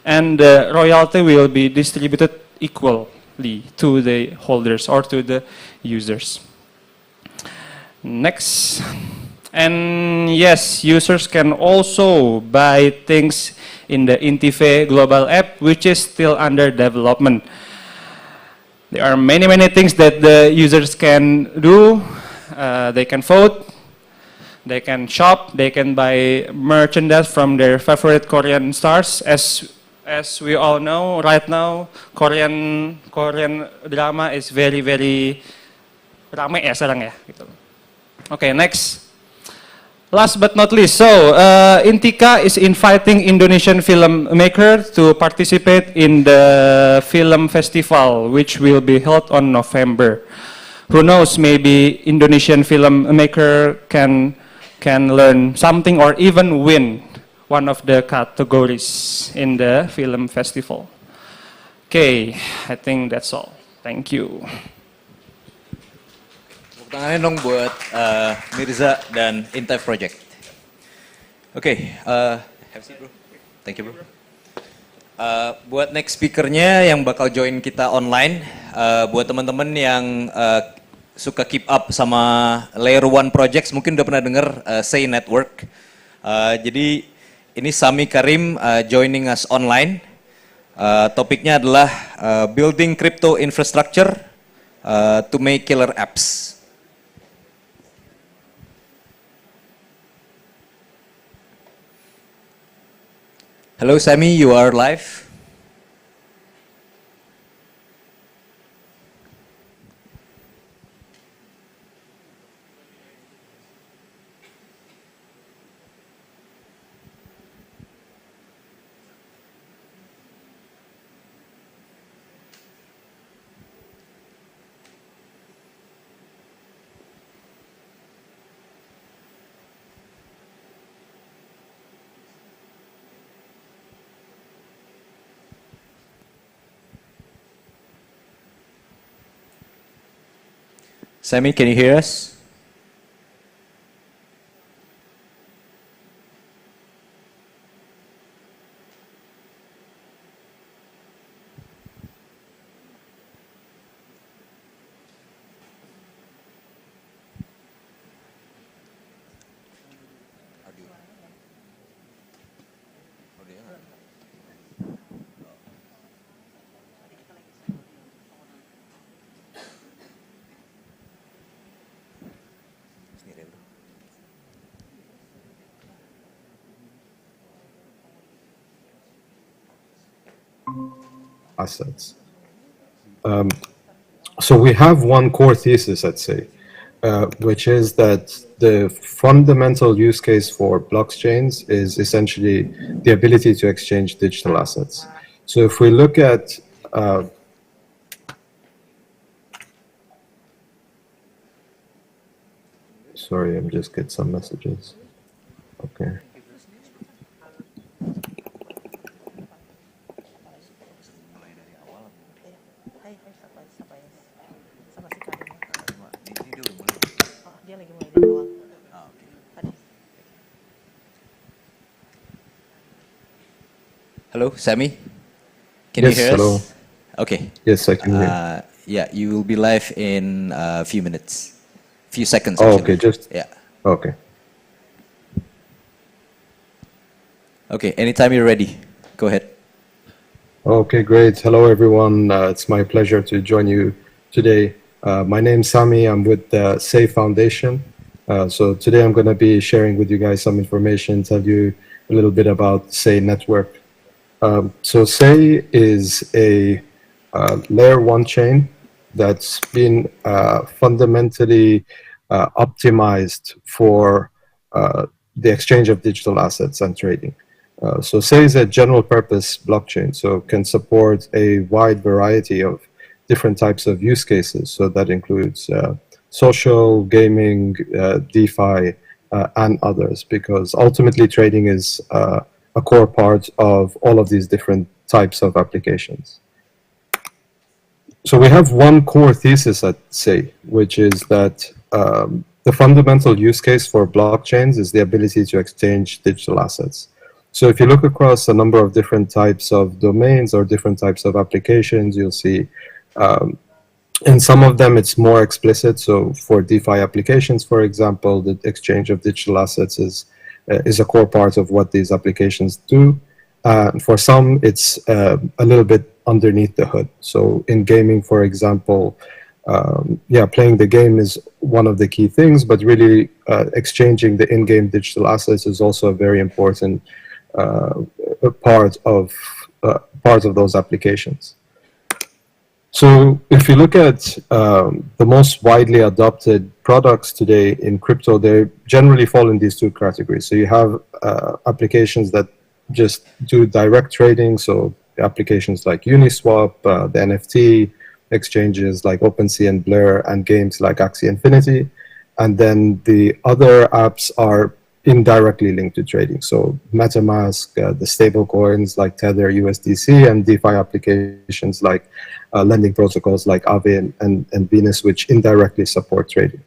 and the royalty will be distributed equally to the holders or to the users. Next. And yes, users can also buy things in the Intive global app, which is still under development. There are many things that the users can do. They can vote, they can shop, they can buy merchandise from their favorite Korean stars. As we all know, right now, Korean drama is very ramai ya sekarang ya. Gitu. Okay, next. Last but not least, so Intika is inviting Indonesian filmmakers to participate in the film festival, which will be held on November. Who knows, maybe Indonesian filmmaker can learn something or even win one of the categories in the film festival. Okay, I think that's all. Thank you. Tepuk tangannya dong buat Mirza dan Intive Project. Oke, have a seat bro. Thank you bro. Buat next speakernya yang bakal join kita online, buat teman-teman yang suka keep up sama Layer 1 Projects, mungkin udah pernah dengar Say Network. Jadi ini Sami Karim joining us online. Topiknya adalah building crypto infrastructure to make killer apps. Hello Sami, you are live. Sami, can you hear us? Assets. So we have one core thesis, I'd say, which is that the fundamental use case for blockchains is essentially the ability to exchange digital assets. So if we look at Sorry, I'm just get some messages. Okay. Hello, Sammy? Can Yes, you hear hello. us? Okay. Yes, I can hear. Yeah, you will be live in a few minutes. Few seconds, Oh, actually. okay, just Yeah. okay. Okay, anytime you're ready, go ahead. Okay, great. Hello, everyone. It's my pleasure to join you today. My name's Sami. I'm with the SAY Foundation. So today I'm going to be sharing with you guys some information, tell you a little bit about SAY Network. So SAY is a layer one chain that's been fundamentally optimized for the exchange of digital assets and trading. So SAY is a general purpose blockchain, so can support a wide variety of different types of use cases. So that includes social, gaming, DeFi, and others, because ultimately trading is a core part of all of these different types of applications. So we have one core thesis at SAY, which is that the fundamental use case for blockchains is the ability to exchange digital assets. So if you look across a number of different types of domains or different types of applications, you'll see in some of them it's more explicit. So for DeFi applications, for example, the exchange of digital assets is a core part of what these applications do. For some, it's a little bit underneath the hood. So in gaming, for example, playing the game is one of the key things, but really exchanging the in-game digital assets is also a very important part of those applications. So if you look at the most widely adopted products today in crypto, they generally fall in these two categories. So you have applications that just do direct trading, so applications like Uniswap, the NFT exchanges like OpenSea and Blur, and games like Axie Infinity. And then the other apps are indirectly linked to trading. So MetaMask, the stable coins like Tether, USDC, and DeFi applications like lending protocols like Aave and Venus, which indirectly support trading.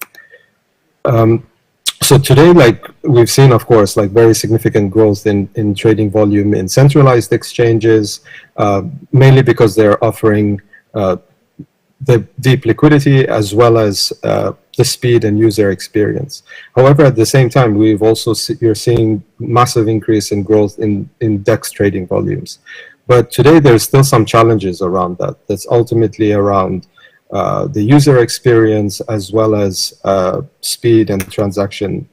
So today, like we've seen, of course, like very significant growth in trading volume in centralized exchanges, mainly because they're offering the deep liquidity as well as the speed and user experience. However, at the same time, we've also you're seeing massive increase in growth in DEX trading volumes. But today, there's still some challenges around that. That's ultimately around the user experience as well as speed and transaction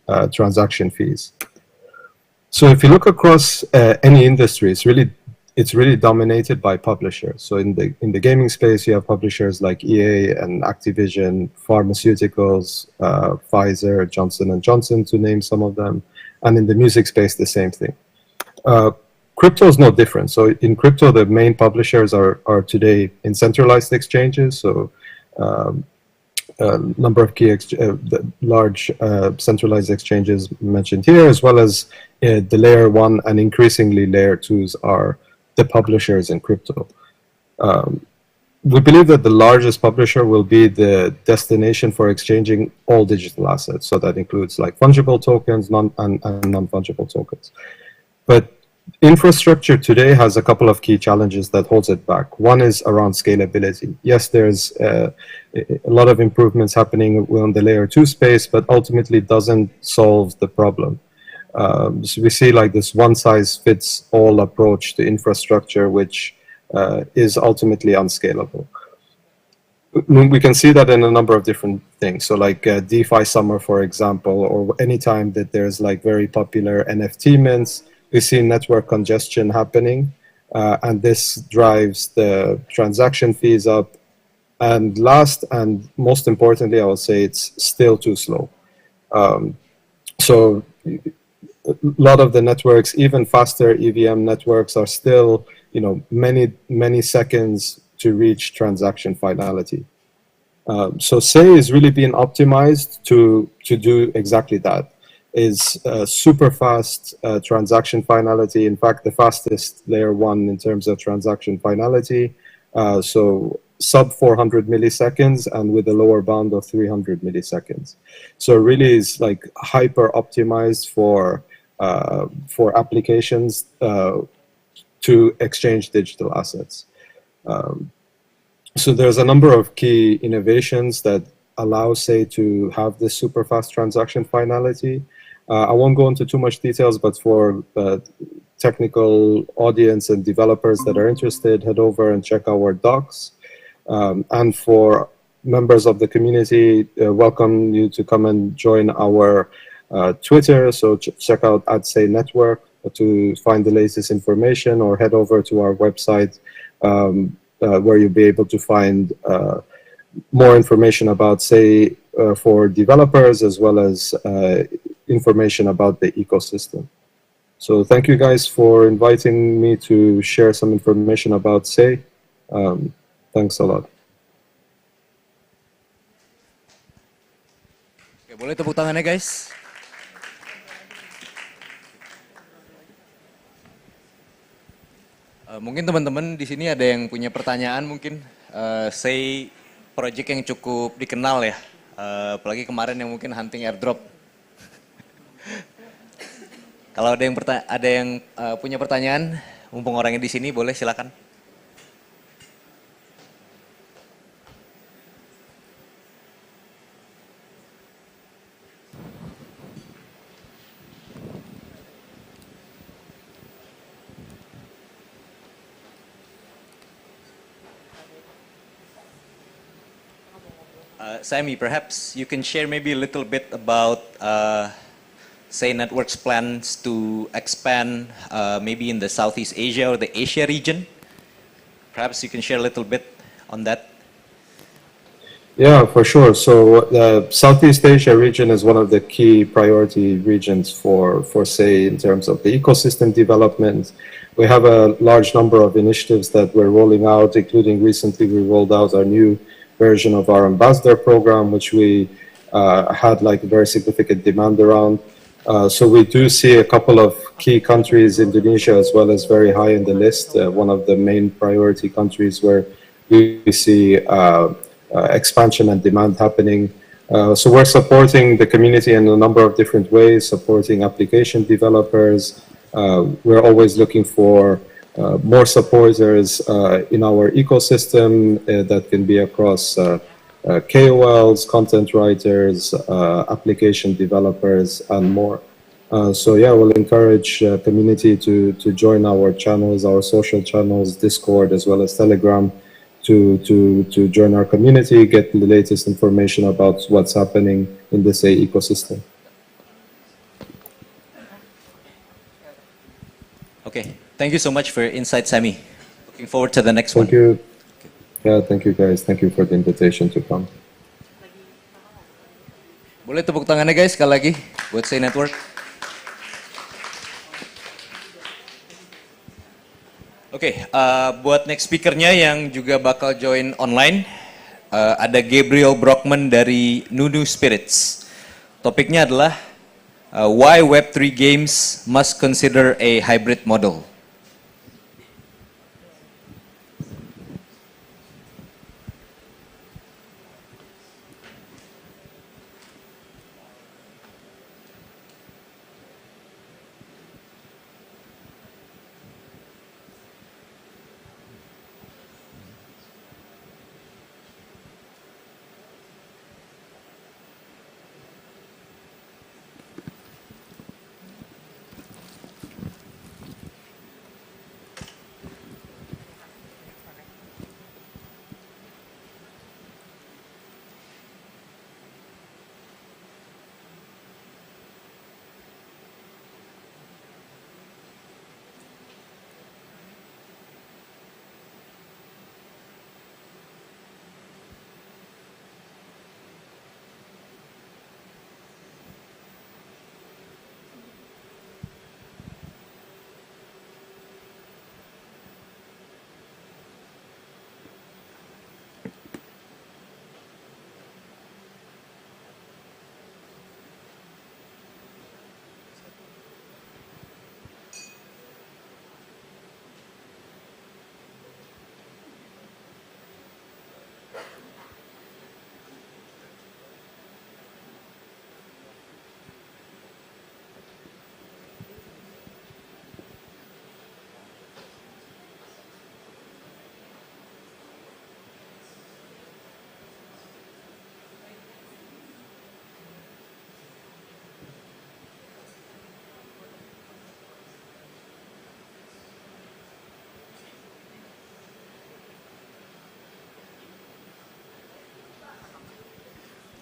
fees. So if you look across any industry, it's really dominated by publishers. So in the gaming space, you have publishers like EA and Activision, pharmaceuticals, Pfizer, Johnson & Johnson, to name some of them. And in the music space, the same thing. Crypto is no different. So in crypto, the main publishers are today in centralized exchanges. So a number of key large centralized exchanges mentioned here, as well as the layer one and increasingly layer twos are the publishers in crypto. We believe that the largest publisher will be the destination for exchanging all digital assets. So that includes like fungible tokens and non-fungible tokens. But infrastructure today has a couple of key challenges that holds it back. One is around scalability. Yes, there's a lot of improvements happening on the layer 2 space, but ultimately doesn't solve the problem. So we see like this one-size-fits-all approach to infrastructure, which is ultimately unscalable. We can see that in a number of different things. So like DeFi Summer, for example, or anytime that there's like very popular NFT mints, we see network congestion happening, and this drives the transaction fees up. And last and most importantly, I would say it's still too slow. So a lot of the networks, even faster EVM networks, are still, many seconds to reach transaction finality. So Say is really being optimized to do exactly that. Is super fast transaction finality. In fact, the fastest layer 1 in terms of transaction finality. So sub 400 milliseconds and with a lower bound of 300 milliseconds. So it really is like hyper optimized for applications to exchange digital assets. So there's a number of key innovations that allow Say to have this super fast transaction finality. I won't go into too much details, but for technical audience and developers that are interested, head over and check our docs. And for members of the community, welcome you to come and join our Twitter. So check out @Say Network to find the latest information, or head over to our website where you'll be able to find more information about Say for developers, as well as information about the ecosystem. So thank you guys for inviting me to share some information about Say. Thanks a lot. Oke, boleh tepuk tangannya guys. Mungkin teman-teman di sini ada yang punya pertanyaan mungkin. Say project yang cukup dikenal ya. Apalagi kemarin yang mungkin hunting airdrop. Kalau ada yang punya pertanyaan, mumpung orangnya di sini, boleh silakan. Sammy, perhaps you can share maybe a little bit about Say Network's plans to expand maybe in the Southeast Asia or the Asia region. Perhaps you can share a little bit on that. Yeah, for sure. So the Southeast Asia region is one of the key priority regions for Say in terms of the ecosystem development. We have a large number of initiatives that we're rolling out, including recently we rolled out our new version of our ambassador program, which we had like a very significant demand around. So we do see a couple of key countries, Indonesia as well, as very high in the list, one of the main priority countries where we see expansion and demand happening. So we're supporting the community in a number of different ways, supporting application developers. We're always looking for more supporters in our ecosystem that can be across KOLs, content writers, application developers, and more. So yeah, we'll encourage community to join our channels, our social channels, Discord, as well as Telegram, to join our community, get the latest information about what's happening in the Say ecosystem. Okay, thank you so much for your insight, Sammy. Looking forward to the next one. Thank you. Yeah, thank you guys. Thank you for the invitation to come. Boleh tepuk tangannya guys sekali lagi buat Say Network. Oke, buat next speakernya yang juga bakal join online, ada Gabriel Brockman dari Nunu Spirits. Topiknya adalah why Web3 games must consider a hybrid model.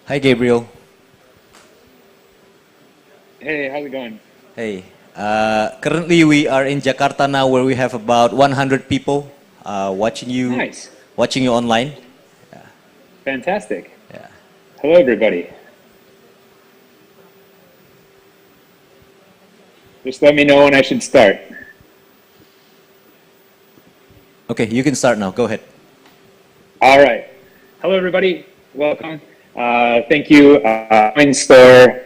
Hi, Gabriel. Hey, how's it going? Hey. Currently, we are in Jakarta now, where we have about 100 people watching you. Nice. Watching you online. Fantastic. Yeah. Hello, everybody. Just let me know when I should start. Okay, you can start now. Go ahead. All right. Hello, everybody. Welcome. Thank you, CoinStore,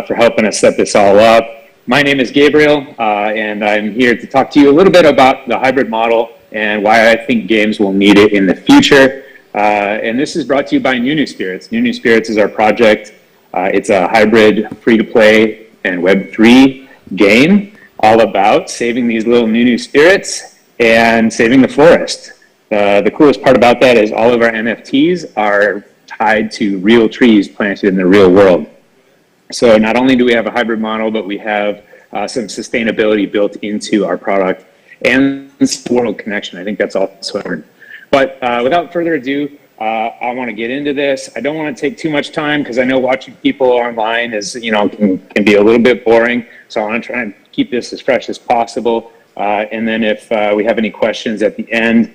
for helping us set this all up. My name is Gabriel, and I'm here to talk to you a little bit about the hybrid model and why I think games will need it in the future. And this is brought to you by Nunu Spirits. Nunu Spirits is our project. It's a hybrid free-to-play and Web3 game all about saving these little Nunu Spirits and saving the forest. The coolest part about that is all of our NFTs are tied to real trees planted in the real world. So not only do we have a hybrid model, but we have some sustainability built into our product and world connection. I think that's also important. But without further ado, I want to get into this. I don't want to take too much time because I know watching people online is, can be a little bit boring. So I want to try and keep this as fresh as possible. And then if we have any questions at the end,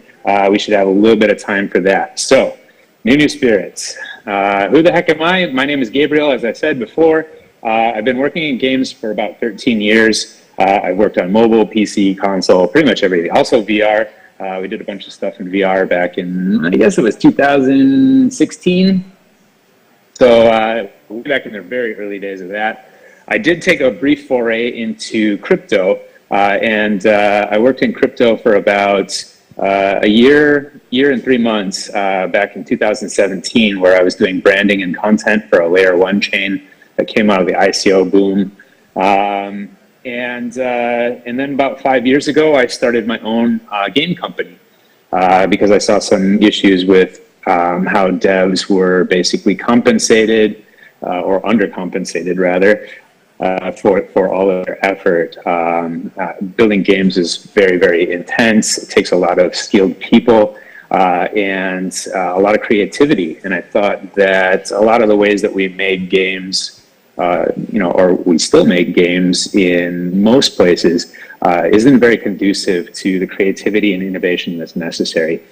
we should have a little bit of time for that. So, Nunu Spirits. Who the heck am I? My name is Gabriel, as I said before. I've been working in games for about 13 years. I've worked on mobile, PC, console, pretty much everything. Also VR. We did a bunch of stuff in VR back in, I guess it was 2016. So back in the very early days of that. I did take a brief foray into crypto, and I worked in crypto for about a year and 3 months back in 2017, where I was doing branding and content for a layer 1 chain that came out of the ICO boom. And then about 5 years ago, I started my own game company because I saw some issues with how devs were basically compensated or undercompensated rather for all of their effort. Building games is very, very intense. It takes a lot of skilled people and a lot of creativity. And I thought that a lot of the ways that we made games or we still make games in most places, isn't very conducive to the creativity and innovation that's necessary.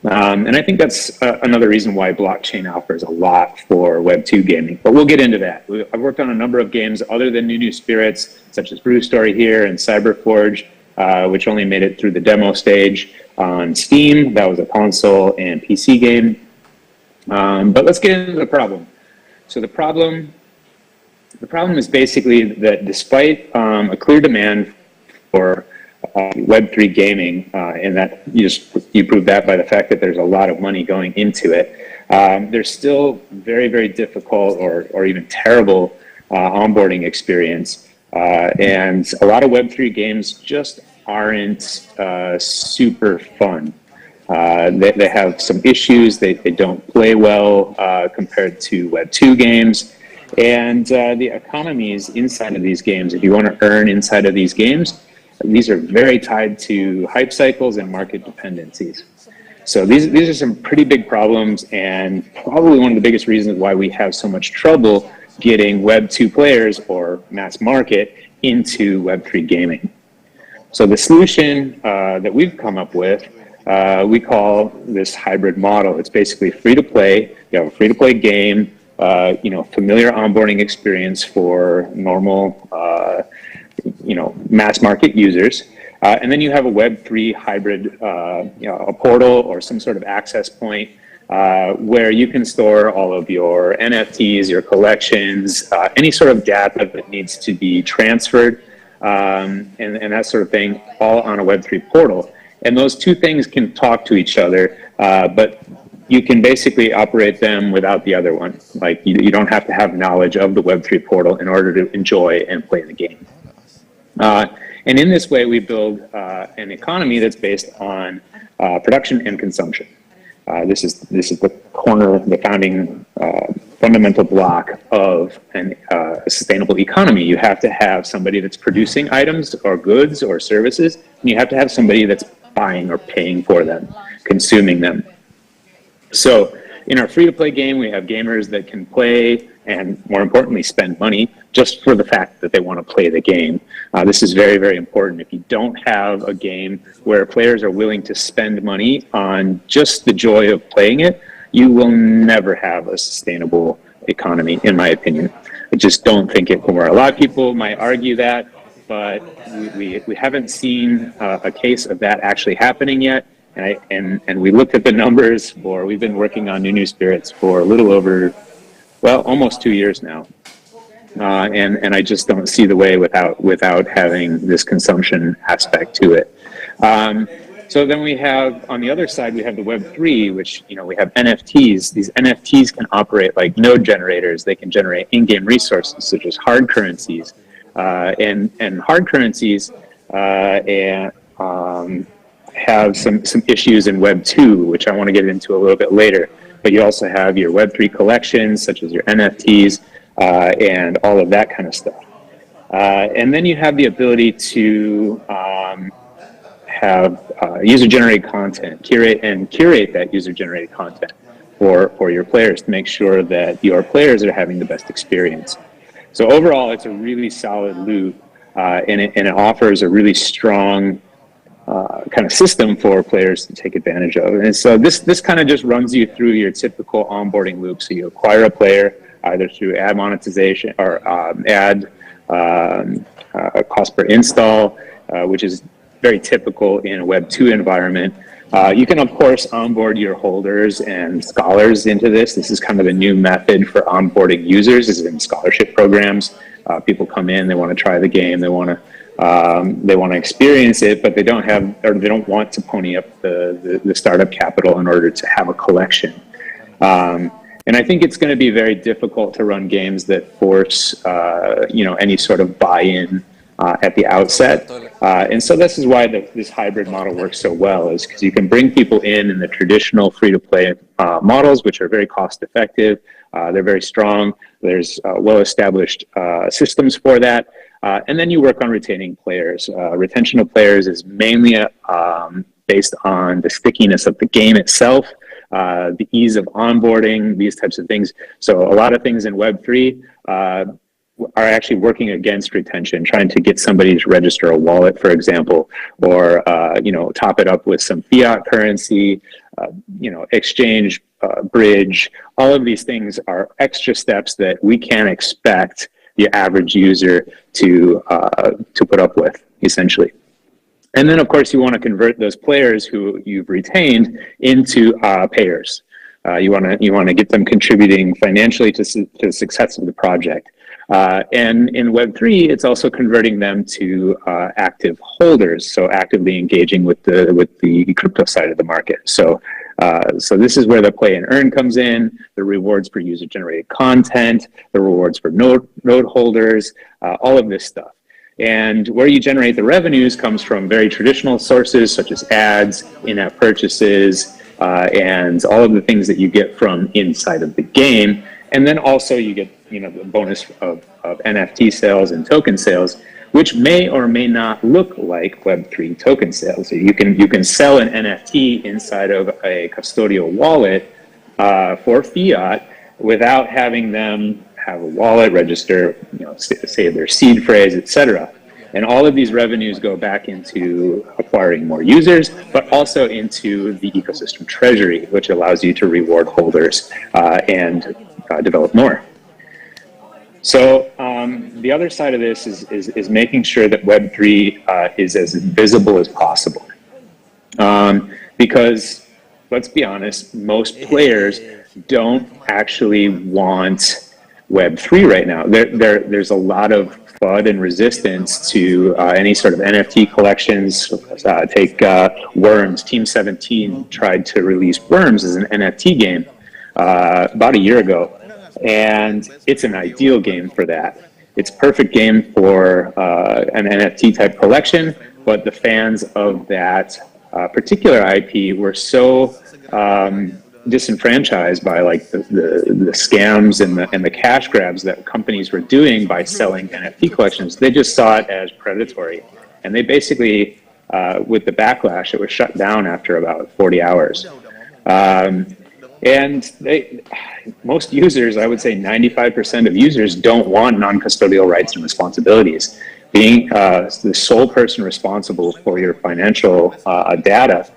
And I think that's another reason why blockchain offers a lot for Web2 gaming. But we'll get into that. I've worked on a number of games other than Nunu Spirits, such as Brew Story here and Cyberforge, which only made it through the demo stage on Steam. That was a console and PC game. But let's get into the problem. So the problem is basically that despite a clear demand for Web3 gaming, and that you prove that by the fact that there's a lot of money going into it, there's still very, very difficult or even terrible onboarding experience. And a lot of Web3 games just aren't super fun. They have some issues. They don't play well compared to Web2 games. And the economies inside of these games, if you want to earn inside of these games, these are very tied to hype cycles and market dependencies. So these are some pretty big problems, and probably one of the biggest reasons why we have so much trouble getting Web2 players or mass market into Web3 gaming. So the solution that we've come up with, we call this hybrid model. It's basically free to play. You have a free to play game, familiar onboarding experience for normal, mass market users. And then you have a Web3 hybrid, a portal or some sort of access point where you can store all of your NFTs, your collections, any sort of data that needs to be transferred, and that sort of thing, all on a Web3 portal. And those two things can talk to each other, but you can basically operate them without the other one. Like you don't have to have knowledge of the Web3 portal in order to enjoy and play the game. And in this way, we build an economy that's based on production and consumption. This is the founding fundamental block of a sustainable economy. You have to have somebody that's producing items or goods or services, and you have to have somebody that's buying or paying for them, consuming them. So in our free-to-play game, we have gamers that can play and, more importantly, spend money just for the fact that they want to play the game. This is very, very important. If you don't have a game where players are willing to spend money on just the joy of playing it, you will never have a sustainable economy, in my opinion. I just don't think it will work. A lot of people might argue that, but we haven't seen a case of that actually happening yet. And we looked at the numbers for, we've been working on New Spirits for a little over, well, almost 2 years now. And I just don't see the way without having this consumption aspect to it. So then we have, on the other side, we have the Web3, which, you know, we have NFTs. These NFTs can operate like node generators. They can generate in-game resources, such as hard currencies. And hard currencies have some issues in Web 2, which I want to get into a little bit later. But you also have your Web 3 collections, such as your NFTs, and all of that kind of stuff. And then you have the ability to have user-generated content, curate that user-generated content for your players to make sure that your players are having the best experience. So overall, it's a really solid loop, and it offers a really strong kind of system for players to take advantage of. And so this kind of just runs you through your typical onboarding loop. So you acquire a player either through ad monetization or ad cost per install, which is very typical in a Web 2 environment. You can, of course, onboard your holders and scholars into this. This is kind of a new method for onboarding users, is in scholarship programs. People come in, they want to try the game, they want to experience it, but they don't have, or they don't want to pony up the startup capital in order to have a collection. And I think it's going to be very difficult to run games that force, any sort of buy-in at the outset. And so this is why this hybrid model works so well, is because you can bring people in the traditional free-to-play models, which are very cost-effective. They're very strong. There's well-established systems for that. And then you work on retaining players. Retention of players is mainly based on the stickiness of the game itself, the ease of onboarding, these types of things. So a lot of things in Web3 are actually working against retention, trying to get somebody to register a wallet, for example, or top it up with some fiat currency, exchange, bridge. All of these things are extra steps that we can't expect the average user to put up with, essentially. And then, of course, you want to convert those players who you've retained into payers. You want to get them contributing financially to the success of the project. And in Web3, it's also converting them to active holders, so actively engaging with the crypto side of the market. So this is where the play and earn comes in, the rewards for user-generated content, the rewards for node holders, all of this stuff. And where you generate the revenues comes from very traditional sources, such as ads, in-app purchases, and all of the things that you get from inside of the game. And then also you get the bonus of NFT sales and token sales, which may or may not look like Web3 token sales. So you can sell an NFT inside of a custodial wallet for fiat without having them have a wallet, register, say their seed phrase, etc. And all of these revenues go back into acquiring more users, but also into the ecosystem treasury, which allows you to reward holders and develop more. So the other side of this is making sure that Web3 is as visible as possible. Because, let's be honest, most players don't actually want Web3 right now. There's a lot of FUD and resistance to any sort of NFT collections. Take Worms. Team 17 tried to release Worms as an NFT game about a year ago. And it's an ideal game for that. It's a perfect game for an NFT type collection, but the fans of that particular IP were so disenfranchised by like the scams and the cash grabs that companies were doing by selling NFT collections. They just saw it as predatory, and they basically, with the backlash, it was shut down after about 40 hours. And most users, I would say 95% of users, don't want non-custodial rights and responsibilities. Being the sole person responsible for your financial data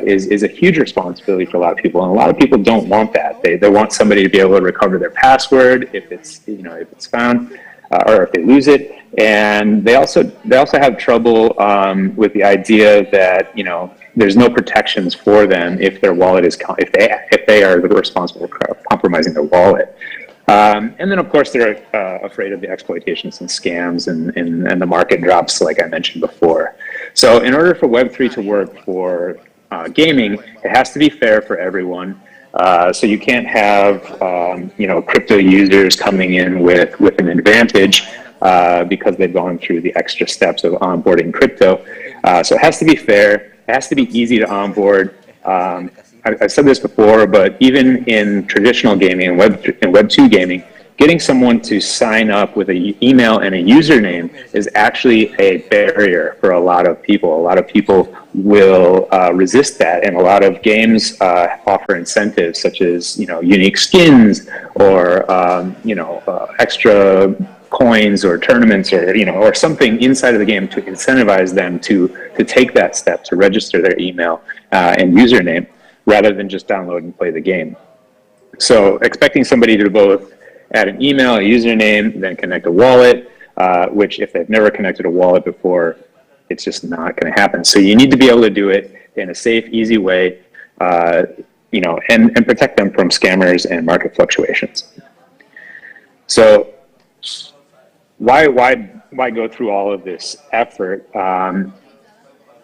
is a huge responsibility for a lot of people, and a lot of people don't want that. They want somebody to be able to recover their password if it's found, or if they lose it. And they also have trouble with the idea that there's no protections for them if their wallet is if they are responsible for compromising their wallet. And then of course they're afraid of the exploitations and scams and the market drops, like I mentioned before. So in order for Web3 to work for gaming, it has to be fair for everyone. So you can't have crypto users coming in with an advantage because they've gone through the extra steps of onboarding crypto. So it has to be fair. It has to be easy to onboard. I've said this before, but even in traditional gaming and Web2 gaming, getting someone to sign up with an email and a username is actually a barrier for a lot of people. A lot of people will resist that, and a lot of games offer incentives such as unique skins or extra coins or tournaments or something inside of the game to incentivize them to take that step to register their email and username rather than just download and play the game. So expecting somebody to both add an email, a username, then connect a wallet, which if they've never connected a wallet before, it's just not going to happen. So you need to be able to do it in a safe, easy way, and protect them from scammers and market fluctuations. So why go through all of this effort?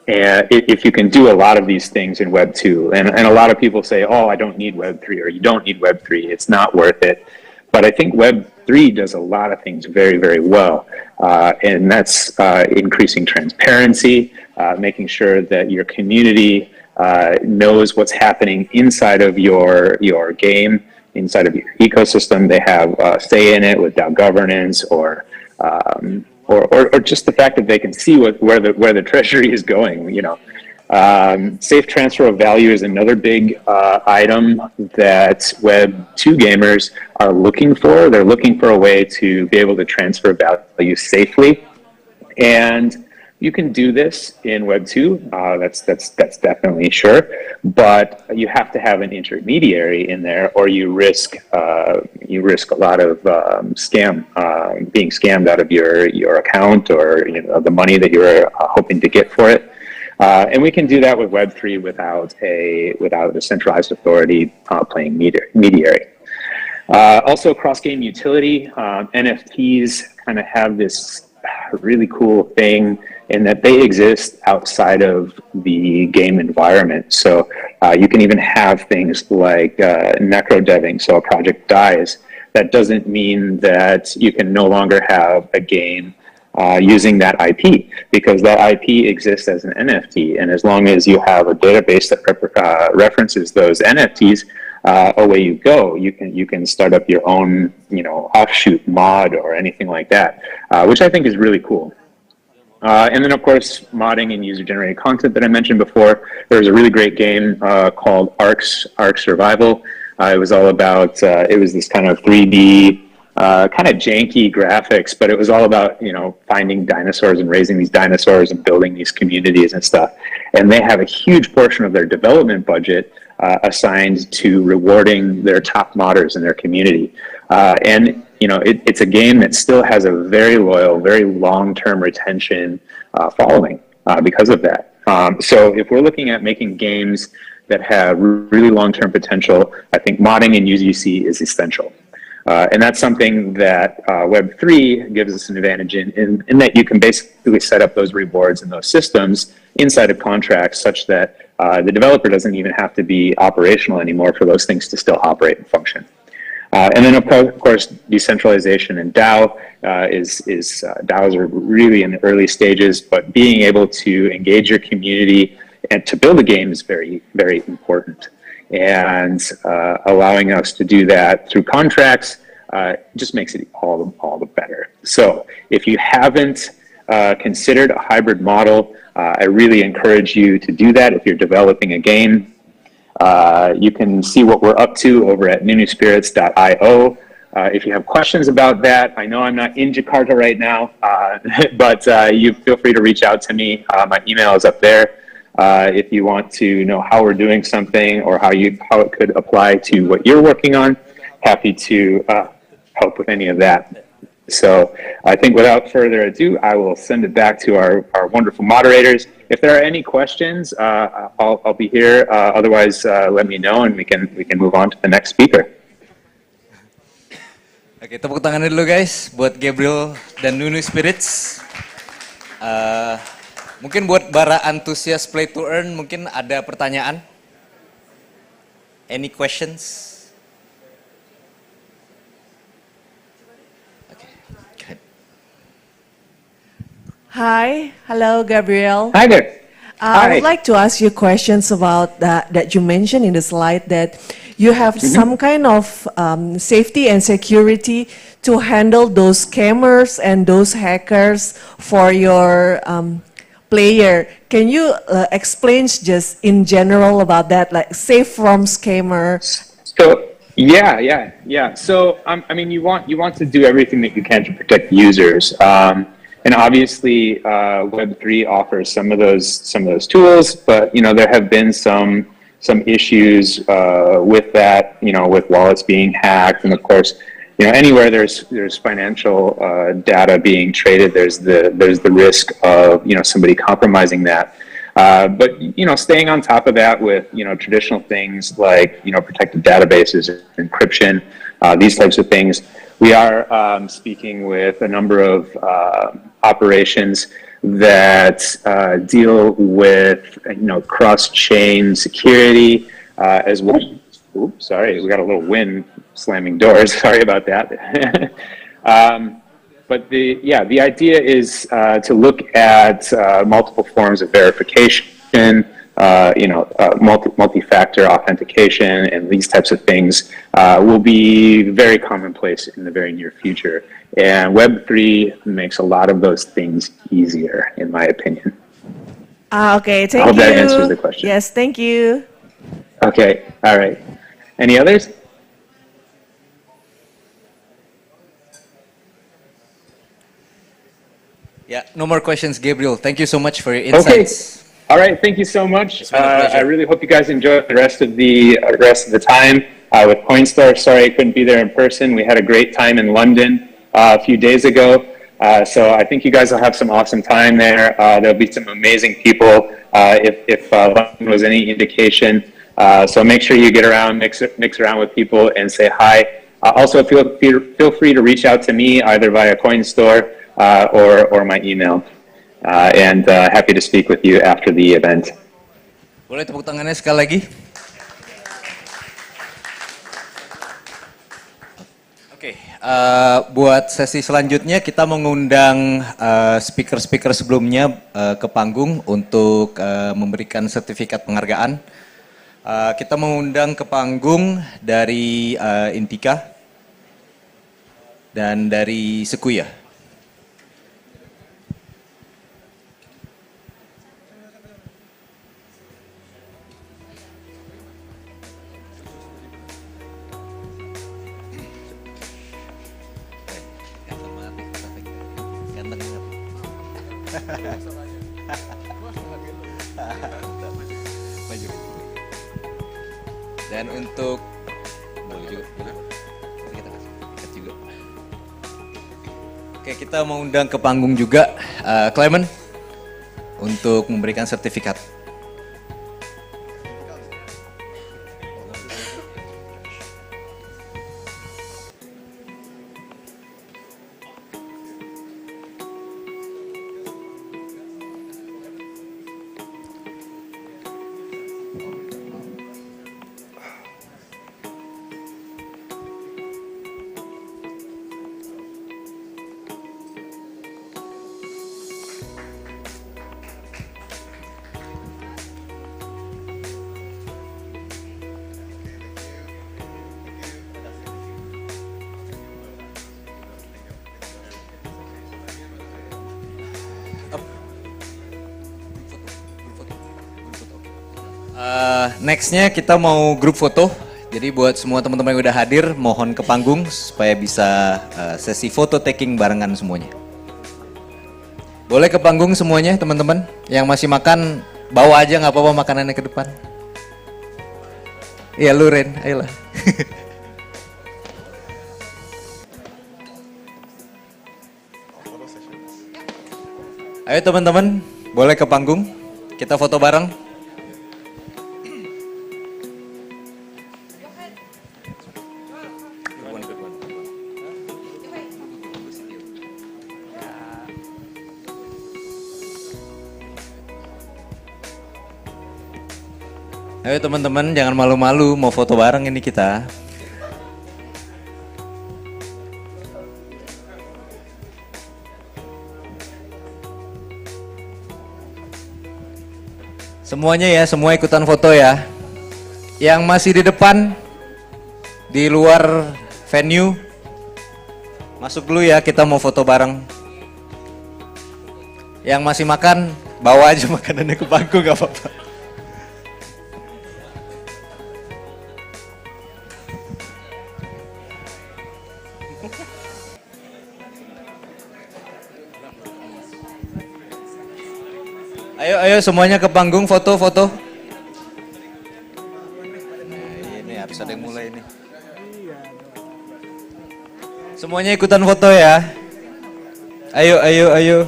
And if you can do a lot of these things in Web 2, and a lot of people say, oh, I don't need Web 3, or you don't need Web 3, it's not worth it. But I think Web 3 does a lot of things very, very well. And that's increasing transparency, making sure that your community knows what's happening inside of your game, inside of your ecosystem. They have say in it with DAO governance, or just the fact that they can see where the treasury is going. Safe transfer of value is another big item that Web 2 gamers are looking for. They're looking for a way to be able to transfer value safely, and you can do this in Web 2. That's definitely sure, but you have to have an intermediary in there, or you risk a lot of being scammed out of your account, or the money that you're hoping to get for it. And we can do that with Web3 without a centralized authority playing mediary. Also, cross-game utility. NFTs kind of have this really cool thing in that they exist outside of the game environment. So you can even have things like necro-deving. So a project dies. That doesn't mean that you can no longer have a game using that IP, because that IP exists as an NFT, and as long as you have a database that references those NFTs, away you go. You can start up your own offshoot mod or anything like that, which I think is really cool. And then of course modding and user-generated content that I mentioned before. There's a really great game called Ark Survival. It was all about it was this kind of 3D. Kind of janky graphics, but it was all about finding dinosaurs and raising these dinosaurs and building these communities and stuff. And they have a huge portion of their development budget assigned to rewarding their top modders in their community. And it's a game that still has a very loyal, very long-term retention following because of that. So if we're looking at making games that have really long-term potential, I think modding and UGC is essential. And that's something that Web3 gives us an advantage in that you can basically set up those rewards and those systems inside of contracts such that the developer doesn't even have to be operational anymore for those things to still operate and function. And then of course, decentralization and DAO DAOs are really in the early stages, but being able to engage your community and to build a game is very, very important. And allowing us to do that through contracts just makes it all the better. So if you haven't considered a hybrid model, I really encourage you to do that if you're developing a game. You can see what we're up to over at nunuspirits.io. If you have questions about that, I know I'm not in Jakarta right now, but you feel free to reach out to me. My email is up there. If you want to know how we're doing something or how it could apply to what you're working on, happy to help with any of that. So I think without further ado, I will send it back to our wonderful moderators. If there are any questions, I'll be here. Otherwise, let me know and we can move on to the next speaker. Oke, tepuk tangan dulu guys buat Gabriel dan Nunu Spirits. Mungkin buat para antusias play to earn, mungkin ada pertanyaan? Any questions? Hi, hello Gabriel. Hi there. I would like to ask you questions about that you mentioned in the slide that you have some kind of safety and security to handle those scammers and those hackers for your player. Can you explain just in general about that, like safe from scammer? So yeah. So I mean, you want to do everything that you can to protect users. And obviously, Web3 offers some of those tools, but there have been some issues with that, with wallets being hacked, and of course, anywhere there's financial data being traded, there's the risk of somebody compromising that. But staying on top of that with traditional things like protected databases, encryption, these types of things. We are speaking with a number of operations that deal with cross-chain security as well. Oops, sorry, we got a little wind slamming doors. Sorry about that. But the idea is to look at multiple forms of verification, multi-factor authentication, and these types of things will be very commonplace in the very near future. And Web3 makes a lot of those things easier, in my opinion. Okay, thank you. I hope that answers the question. Yes, thank you. Okay, all right. Any others? Yeah, no more questions, Gabriel. Thank you so much for your insights. Okay. All right, thank you so much. been a pleasure. I really hope you guys enjoy the rest of the time with Coinstar. Sorry I couldn't be there in person. We had a great time in London a few days ago. So I think you guys will have some awesome time there. There'll be some amazing people if London was any indication. So make sure you get around, mix around with people and say hi. Also feel free to reach out to me either via Coinstore or my email. And happy to speak with you after the event. Boleh tepuk tangannya sekali lagi? Oke, buat sesi selanjutnya kita mengundang speaker-speaker sebelumnya ke panggung untuk memberikan sertifikat penghargaan. Kita mengundang ke panggung dari Intika dan dari Sekuya. Dan untuk Oke, kita mau undang ke panggung juga Clement untuk memberikan sertifikat. Nextnya kita mau grup foto. Jadi buat semua teman-teman yang udah hadir, mohon ke panggung supaya bisa sesi foto taking barengan semuanya. Boleh ke panggung semuanya teman-teman. Yang masih makan, bawa aja nggak apa-apa makanannya ke depan. Iya lu Ren, ayolah. Ayo teman-teman, boleh ke panggung. Kita foto bareng. Ayo teman-teman, jangan malu-malu, mau foto bareng ini kita. Semuanya ya, semua ikutan foto ya. Yang masih di depan, di luar venue, masuk dulu ya, kita mau foto bareng. Yang masih makan, bawa aja makanannya ke bangku, gak apa-apa. Ayo semuanya ke panggung foto-foto. Ini harus ada yang mulai nih. Semuanya ikutan foto ya. Ayo.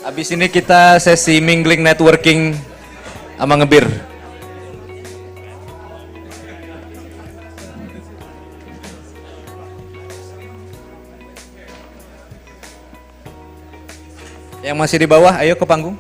Abis ini kita sesi mingling networking sama ngebir. Yang masih di bawah, ayo ke panggung.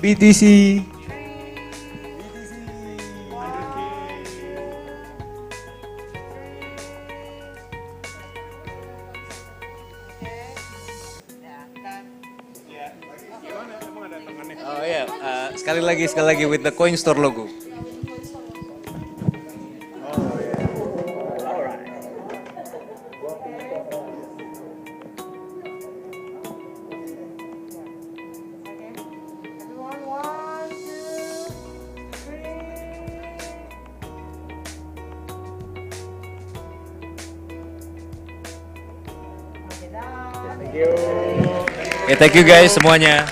BTC. Oh iya, sekali lagi with the coin store logo. Okay, thank you guys semuanya.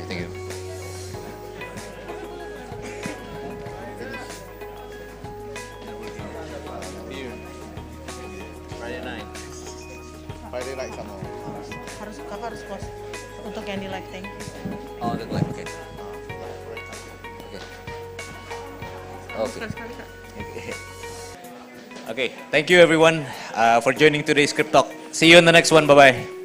Thank you. Friday night sama. Kakak harus post untuk yang di live, thank you. Oh, the live, oke. Oke. Okay, thank you everyone for joining today's Cryptalk. See you in the next one. Bye bye.